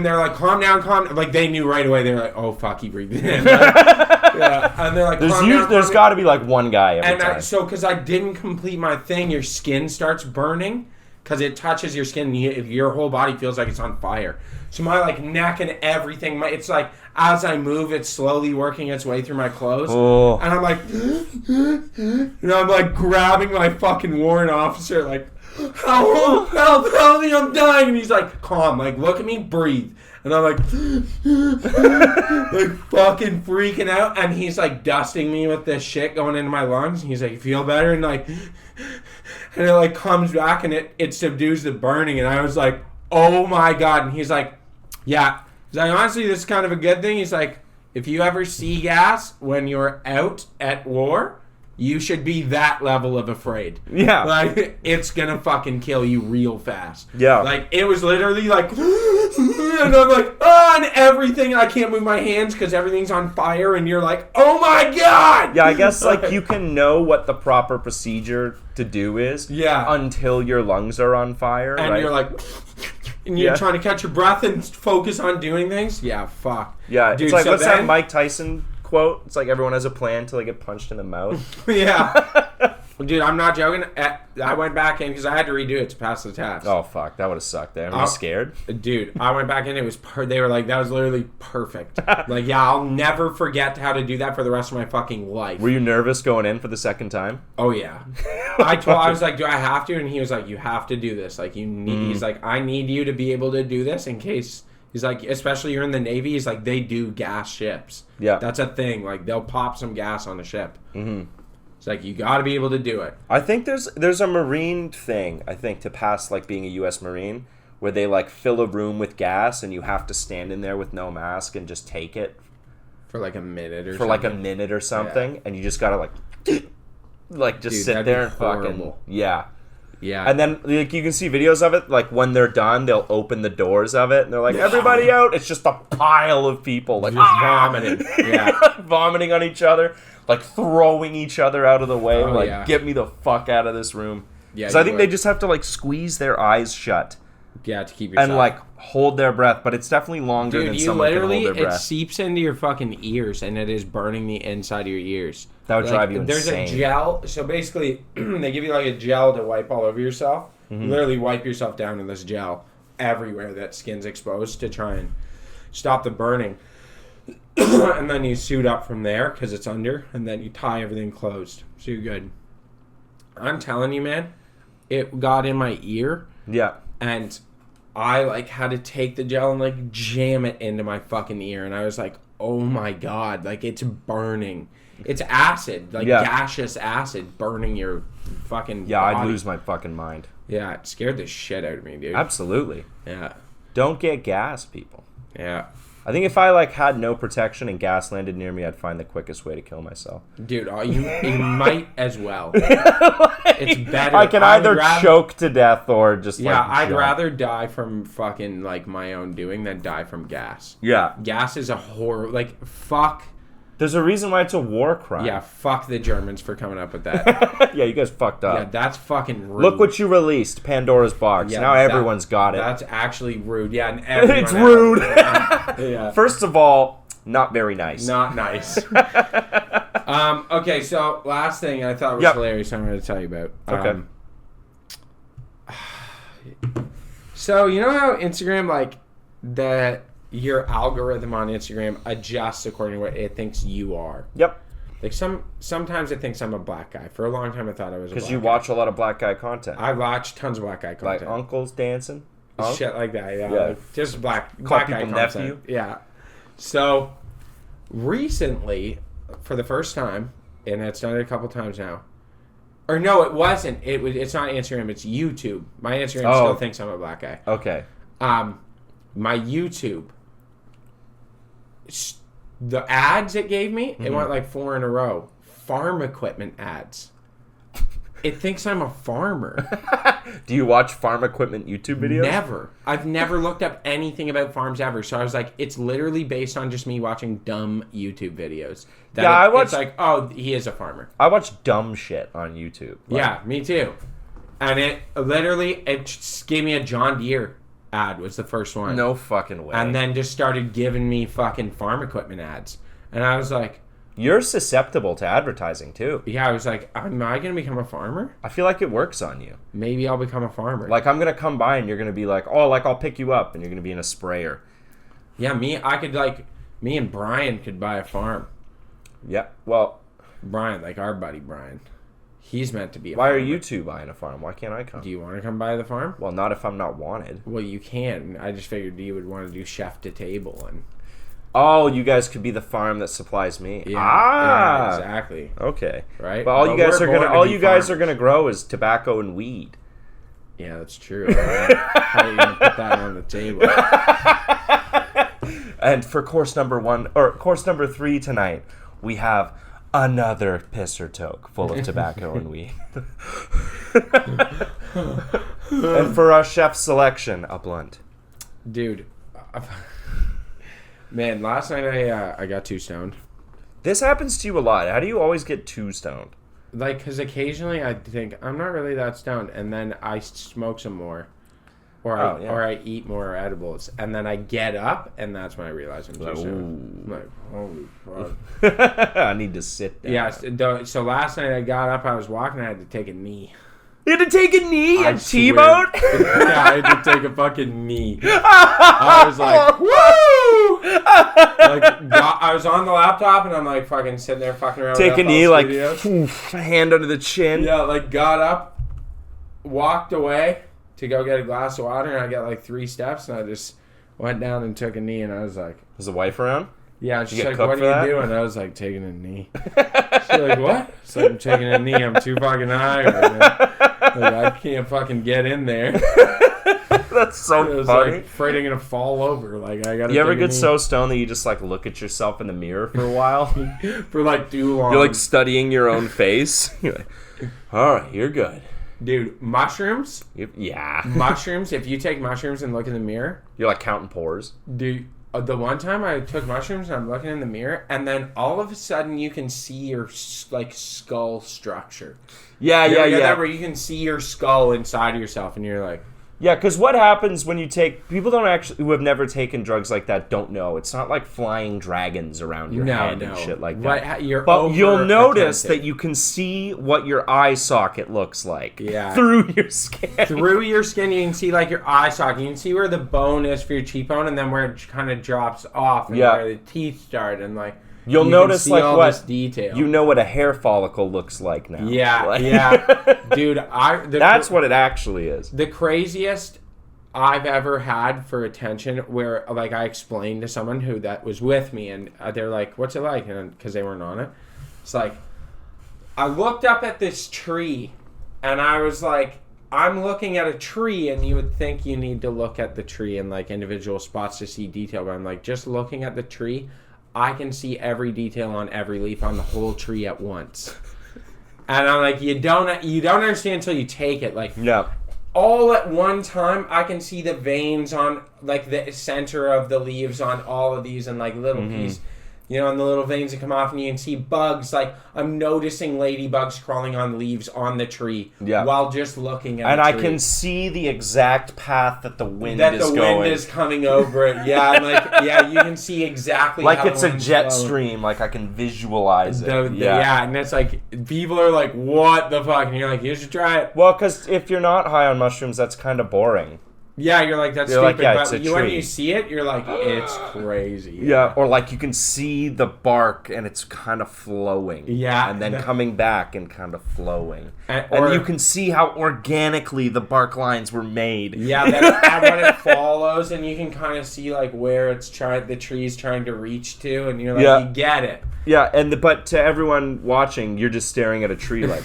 Speaker 3: they're like, calm down. They knew right away. They were like, oh, fuck, he breathed in. Yeah. And they're like,
Speaker 1: There's got to be one guy every time.
Speaker 3: Because I didn't complete my thing, your skin starts burning. Because it touches your skin, and your whole body feels like it's on fire. So my neck and everything, it's as I move, it's slowly working its way through my clothes.
Speaker 1: Oh.
Speaker 3: And I'm I'm grabbing my fucking warrant officer, help me, I'm dying. And he's like, calm, look at me, breathe. And I'm fucking freaking out. And he's dusting me with this shit going into my lungs. And he's like, you feel better? And and it comes back and it subdues the burning. And I was like, oh my God. And he's like, yeah. He's like, honestly, this is kind of a good thing. He's like, if you ever see gas when you're out at war, you should be that level of afraid.
Speaker 1: Yeah.
Speaker 3: It's gonna fucking kill you real fast.
Speaker 1: Yeah.
Speaker 3: It was literally and I'm and everything, I can't move my hands because everything's on fire, and you're like, oh my God!
Speaker 1: Yeah, I guess, you can know what the proper procedure to do is.
Speaker 3: Yeah.
Speaker 1: Until your lungs are on fire,
Speaker 3: And
Speaker 1: right?
Speaker 3: you're and you're trying to catch your breath and focus on doing things. Yeah, fuck.
Speaker 1: Yeah,
Speaker 3: dude,
Speaker 1: it's
Speaker 3: so
Speaker 1: what's
Speaker 3: then,
Speaker 1: that Mike Tyson quote? It's everyone has a plan till they get punched in the mouth.
Speaker 3: Yeah. Dude, I'm not joking. I went back in because I had to redo it to pass the test.
Speaker 1: Oh, fuck. That would have sucked. Were you scared?
Speaker 3: Dude, I went back in. It was they were like, that was literally perfect. Yeah, I'll never forget how to do that for the rest of my fucking life.
Speaker 1: Were you nervous going in for the second time?
Speaker 3: Oh, yeah. I was like, do I have to? And he was like, you have to do this. You need. He's like, I need you to be able to do this in case. He's like, especially you're in the Navy. He's like, they do gas ships.
Speaker 1: Yeah.
Speaker 3: That's a thing. They'll pop some gas on a ship. Mm-hmm. It's you got to be able to do it.
Speaker 1: I think there's a Marine thing, to pass, being a U.S. Marine, where they, fill a room with gas, and you have to stand in there with no mask and just take it.
Speaker 3: For a minute or
Speaker 1: for
Speaker 3: something.
Speaker 1: a minute or something, yeah. And you just gotta, just
Speaker 3: Dude,
Speaker 1: sit there and
Speaker 3: horrible.
Speaker 1: fucking... Yeah.
Speaker 3: Yeah.
Speaker 1: And then, you can see videos of it, when they're done, they'll open the doors of it, and they're like, everybody out! It's just a pile of people,
Speaker 3: just vomiting. Yeah.
Speaker 1: vomiting on each other, throwing each other out of the way,
Speaker 3: yeah.
Speaker 1: Get me the fuck out of this room.
Speaker 3: Yeah.
Speaker 1: Because I think they just have to, squeeze their eyes shut.
Speaker 3: Yeah, to keep yourself...
Speaker 1: And, hold their breath, but it's definitely longer than someone can hold their breath.
Speaker 3: It seeps into your fucking ears, and it is burning the inside of your ears.
Speaker 1: That would drive you insane.
Speaker 3: There's a gel, so basically, they give you a gel to wipe all over yourself. Mm-hmm. You literally wipe yourself down in this gel everywhere that skin's exposed to try and stop the burning. And then you suit up from there, because it's under, and then you tie everything closed. So you're good. I'm telling you, man, it got in my ear.
Speaker 1: Yeah.
Speaker 3: And I had to take the gel and jam it into my fucking ear, and I was like, oh my God, it's burning. It's acid, gaseous acid burning your fucking body.
Speaker 1: I'd lose my fucking mind.
Speaker 3: Yeah, it scared the shit out of me, dude.
Speaker 1: Absolutely.
Speaker 3: Yeah.
Speaker 1: Don't get gas, people.
Speaker 3: Yeah.
Speaker 1: I think if I had no protection and gas landed near me, I'd find the quickest way to kill myself.
Speaker 3: Dude, you might as well. It's better.
Speaker 1: I can either choke to death or just
Speaker 3: I'd rather die from fucking my own doing than die from gas.
Speaker 1: Yeah.
Speaker 3: Gas is a horror. Fuck.
Speaker 1: There's a reason why it's a war crime.
Speaker 3: Yeah, fuck the Germans for coming up with that.
Speaker 1: Yeah, you guys fucked up.
Speaker 3: Yeah, that's fucking rude.
Speaker 1: Look what you released, Pandora's Box.
Speaker 3: Yeah,
Speaker 1: now everyone's got it.
Speaker 3: That's actually rude. Yeah, and everyone
Speaker 1: it's rude.
Speaker 3: Yeah.
Speaker 1: First of all, not very nice.
Speaker 3: Not nice. Okay, so last thing I thought was hilarious I'm going to tell you about.
Speaker 1: Okay.
Speaker 3: So, you know how Instagram, your algorithm on Instagram adjusts according to what it thinks you are?
Speaker 1: Yep.
Speaker 3: Like sometimes I think I'm a black guy. For a long time I thought I was a black
Speaker 1: Because you
Speaker 3: guy.
Speaker 1: watch a lot of black guy content.
Speaker 3: I watch tons of black guy
Speaker 1: like
Speaker 3: content.
Speaker 1: uncles dancing.
Speaker 3: Shit like that, yeah.
Speaker 1: Yeah.
Speaker 3: Like, just black
Speaker 1: Call
Speaker 3: guy
Speaker 1: people
Speaker 3: content.
Speaker 1: nephew.
Speaker 3: Yeah. So recently, for the first time, and it's done it a couple times now. Or no, it wasn't. It's not Instagram, it's YouTube. My Instagram still thinks I'm a black guy.
Speaker 1: Okay.
Speaker 3: My YouTube, the ads it gave me, it went like 4 in a row. Farm equipment ads. It thinks I'm a farmer.
Speaker 1: Do you watch farm equipment YouTube videos?
Speaker 3: Never. I've never looked up anything about farms ever. So I was like, it's literally based on just me watching dumb YouTube videos. It's like, oh, he is a farmer.
Speaker 1: I watch dumb shit on YouTube.
Speaker 3: Yeah, me too. And it just gave me a John Deere ad was the first one.
Speaker 1: No fucking way.
Speaker 3: And then just started giving me fucking farm equipment ads. And I was like,
Speaker 1: you're susceptible to advertising too.
Speaker 3: yeah, I was like, am I going to become a farmer?
Speaker 1: I feel like it works on you.
Speaker 3: Maybe I'll become a farmer.
Speaker 1: Like, I'm going to come by and you're going to be like, oh, like, I'll pick you up. And you're going to be in a sprayer.
Speaker 3: Yeah, me and Brian could buy a farm.
Speaker 1: Yeah, well.
Speaker 3: Brian, like our buddy Brian. He's meant to be a
Speaker 1: Why
Speaker 3: farmer.
Speaker 1: are you two buying a farm? Why can't I come?
Speaker 3: Do you want to come by the farm?
Speaker 1: Well, not if I'm not wanted.
Speaker 3: Well, you can. I just figured you would want to do chef to table and
Speaker 1: Oh, you guys could be the farm that supplies me.
Speaker 3: yeah, exactly.
Speaker 1: Okay.
Speaker 3: Right?
Speaker 1: But all
Speaker 3: But
Speaker 1: you guys
Speaker 3: we're
Speaker 1: are gonna
Speaker 3: born to
Speaker 1: all
Speaker 3: be
Speaker 1: you guys are
Speaker 3: farmers.
Speaker 1: gonna grow is tobacco and weed.
Speaker 3: Yeah, that's true. How are you gonna put that on the table?
Speaker 1: And for course number 3 tonight, we have another pisser toke full of tobacco and weed. And for our chef selection, a blunt.
Speaker 3: Dude, man, last night I got too stoned.
Speaker 1: This happens to you a lot. How do you always get too stoned?
Speaker 3: Like, because occasionally I think I'm not really that stoned, and then I smoke some more, or I eat more edibles, and then I get up, and that's when I realize I'm too stoned. I'm like, holy fuck.
Speaker 1: I need to sit down.
Speaker 3: Yeah, so last night I got up, I was walking, I had to take a knee.
Speaker 1: You had to take a knee
Speaker 3: I
Speaker 1: at T-Boat?
Speaker 3: Yeah, I had to take a fucking knee. I was like, woo! I was on the laptop and I'm like fucking sitting there fucking around.
Speaker 1: Take a
Speaker 3: with FL
Speaker 1: knee, like,
Speaker 3: Studios.
Speaker 1: hand under the chin.
Speaker 3: Yeah, like got up, walked away to go get a glass of water, and I got like 3 steps, and I just went down and took a knee, and I was like,
Speaker 1: Was the wife around?
Speaker 3: yeah, she's
Speaker 1: get
Speaker 3: like,
Speaker 1: cooked
Speaker 3: what
Speaker 1: for
Speaker 3: are
Speaker 1: that?
Speaker 3: you doing? I was like, taking a knee. She's like, what? It's like, I'm taking a knee. I'm too fucking high right now. Like, I can't fucking get in there.
Speaker 1: That's so
Speaker 3: It was
Speaker 1: funny.
Speaker 3: like afraid I'm gonna fall over. Like I gotta.
Speaker 1: You ever
Speaker 3: take a
Speaker 1: get
Speaker 3: knee.
Speaker 1: so stoned that you just like look at yourself in the mirror for a while?
Speaker 3: for like too long?
Speaker 1: You're like studying your own face. You're like, all right, you're good.
Speaker 3: dude, mushrooms.
Speaker 1: Yeah.
Speaker 3: Mushrooms. If you take mushrooms and look in the mirror,
Speaker 1: You're like counting pores.
Speaker 3: dude. The one time I took mushrooms and I'm looking in the mirror, and then all of a sudden you can see your like skull structure.
Speaker 1: Yeah,
Speaker 3: You ever
Speaker 1: yeah,
Speaker 3: get
Speaker 1: yeah.
Speaker 3: that where you can see your skull inside of yourself, and you're like,
Speaker 1: Yeah, because what happens when you take... People don't actually... Who have never taken drugs like that don't know. It's not like flying dragons around your head and shit like that. But you'll notice that you can see what your eye socket looks like through your skin.
Speaker 3: Through your skin, you can see like your eye socket. You can see where the bone is for your cheekbone, and then where it kind of drops off, and where the teeth start, and like
Speaker 1: You'll
Speaker 3: you
Speaker 1: notice
Speaker 3: can see
Speaker 1: like
Speaker 3: all
Speaker 1: what
Speaker 3: this detail.
Speaker 1: you know what a hair follicle looks like now.
Speaker 3: Yeah,
Speaker 1: Like-
Speaker 3: yeah, dude.
Speaker 1: That's what it actually is.
Speaker 3: The craziest I've ever had for attention, where like I explained to someone who that was with me, and they're like, "What's it like?" And because they weren't on it, it's like I looked up at this tree, and I was like, "I'm looking at a tree," and you would think you need to look at the tree in like individual spots to see detail, but I'm like, just looking at the tree, I can see every detail on every leaf on the whole tree at once. And I'm like, you don't understand until you take it. Like,
Speaker 1: No.
Speaker 3: all at one time, I can see the veins on like the center of the leaves on all of these, and like little piece, you know, and the little veins that come off, and you can see bugs. Like I'm noticing ladybugs crawling on leaves on the tree, while just looking at.
Speaker 1: And
Speaker 3: the
Speaker 1: I
Speaker 3: tree.
Speaker 1: can see the exact path that the wind
Speaker 3: that
Speaker 1: is
Speaker 3: the
Speaker 1: going.
Speaker 3: wind is coming over it. Yeah, and like you can see exactly
Speaker 1: like
Speaker 3: how
Speaker 1: it's
Speaker 3: the
Speaker 1: a
Speaker 3: wind's
Speaker 1: jet
Speaker 3: blowing.
Speaker 1: stream. Like I can visualize it.
Speaker 3: Yeah, and it's like people are like, "What the fuck?" And you're like, "You should try it."
Speaker 1: Well, because if you're not high on mushrooms, that's kind of boring.
Speaker 3: Yeah, you're like, that's
Speaker 1: You're like,
Speaker 3: stupid.
Speaker 1: yeah,
Speaker 3: but
Speaker 1: it's a
Speaker 3: when
Speaker 1: tree.
Speaker 3: you see it, you're like, it's crazy.
Speaker 1: Yeah, or like you can see the bark and it's kind of flowing.
Speaker 3: Yeah.
Speaker 1: And then coming back and kind of flowing.
Speaker 3: Or-
Speaker 1: And you can see how organically the bark lines were made.
Speaker 3: Yeah, then when it follows, and you can kind of see like where the tree's trying to reach to, and you're like,
Speaker 1: Yeah.
Speaker 3: you get it.
Speaker 1: Yeah, but to everyone watching, you're just staring at a tree like.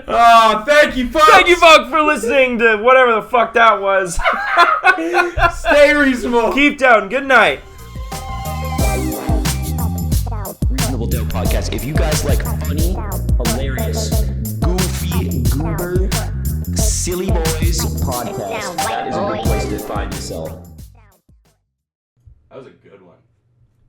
Speaker 3: Oh, thank you, folks.
Speaker 1: Thank you, folks, for listening to whatever the fuck that was.
Speaker 3: Stay reasonable.
Speaker 1: Keep down. Good night.
Speaker 4: Reasonable Doubt Podcast. If you guys like funny, hilarious, goofy, goober, silly boys podcast, that is a good place to find yourself.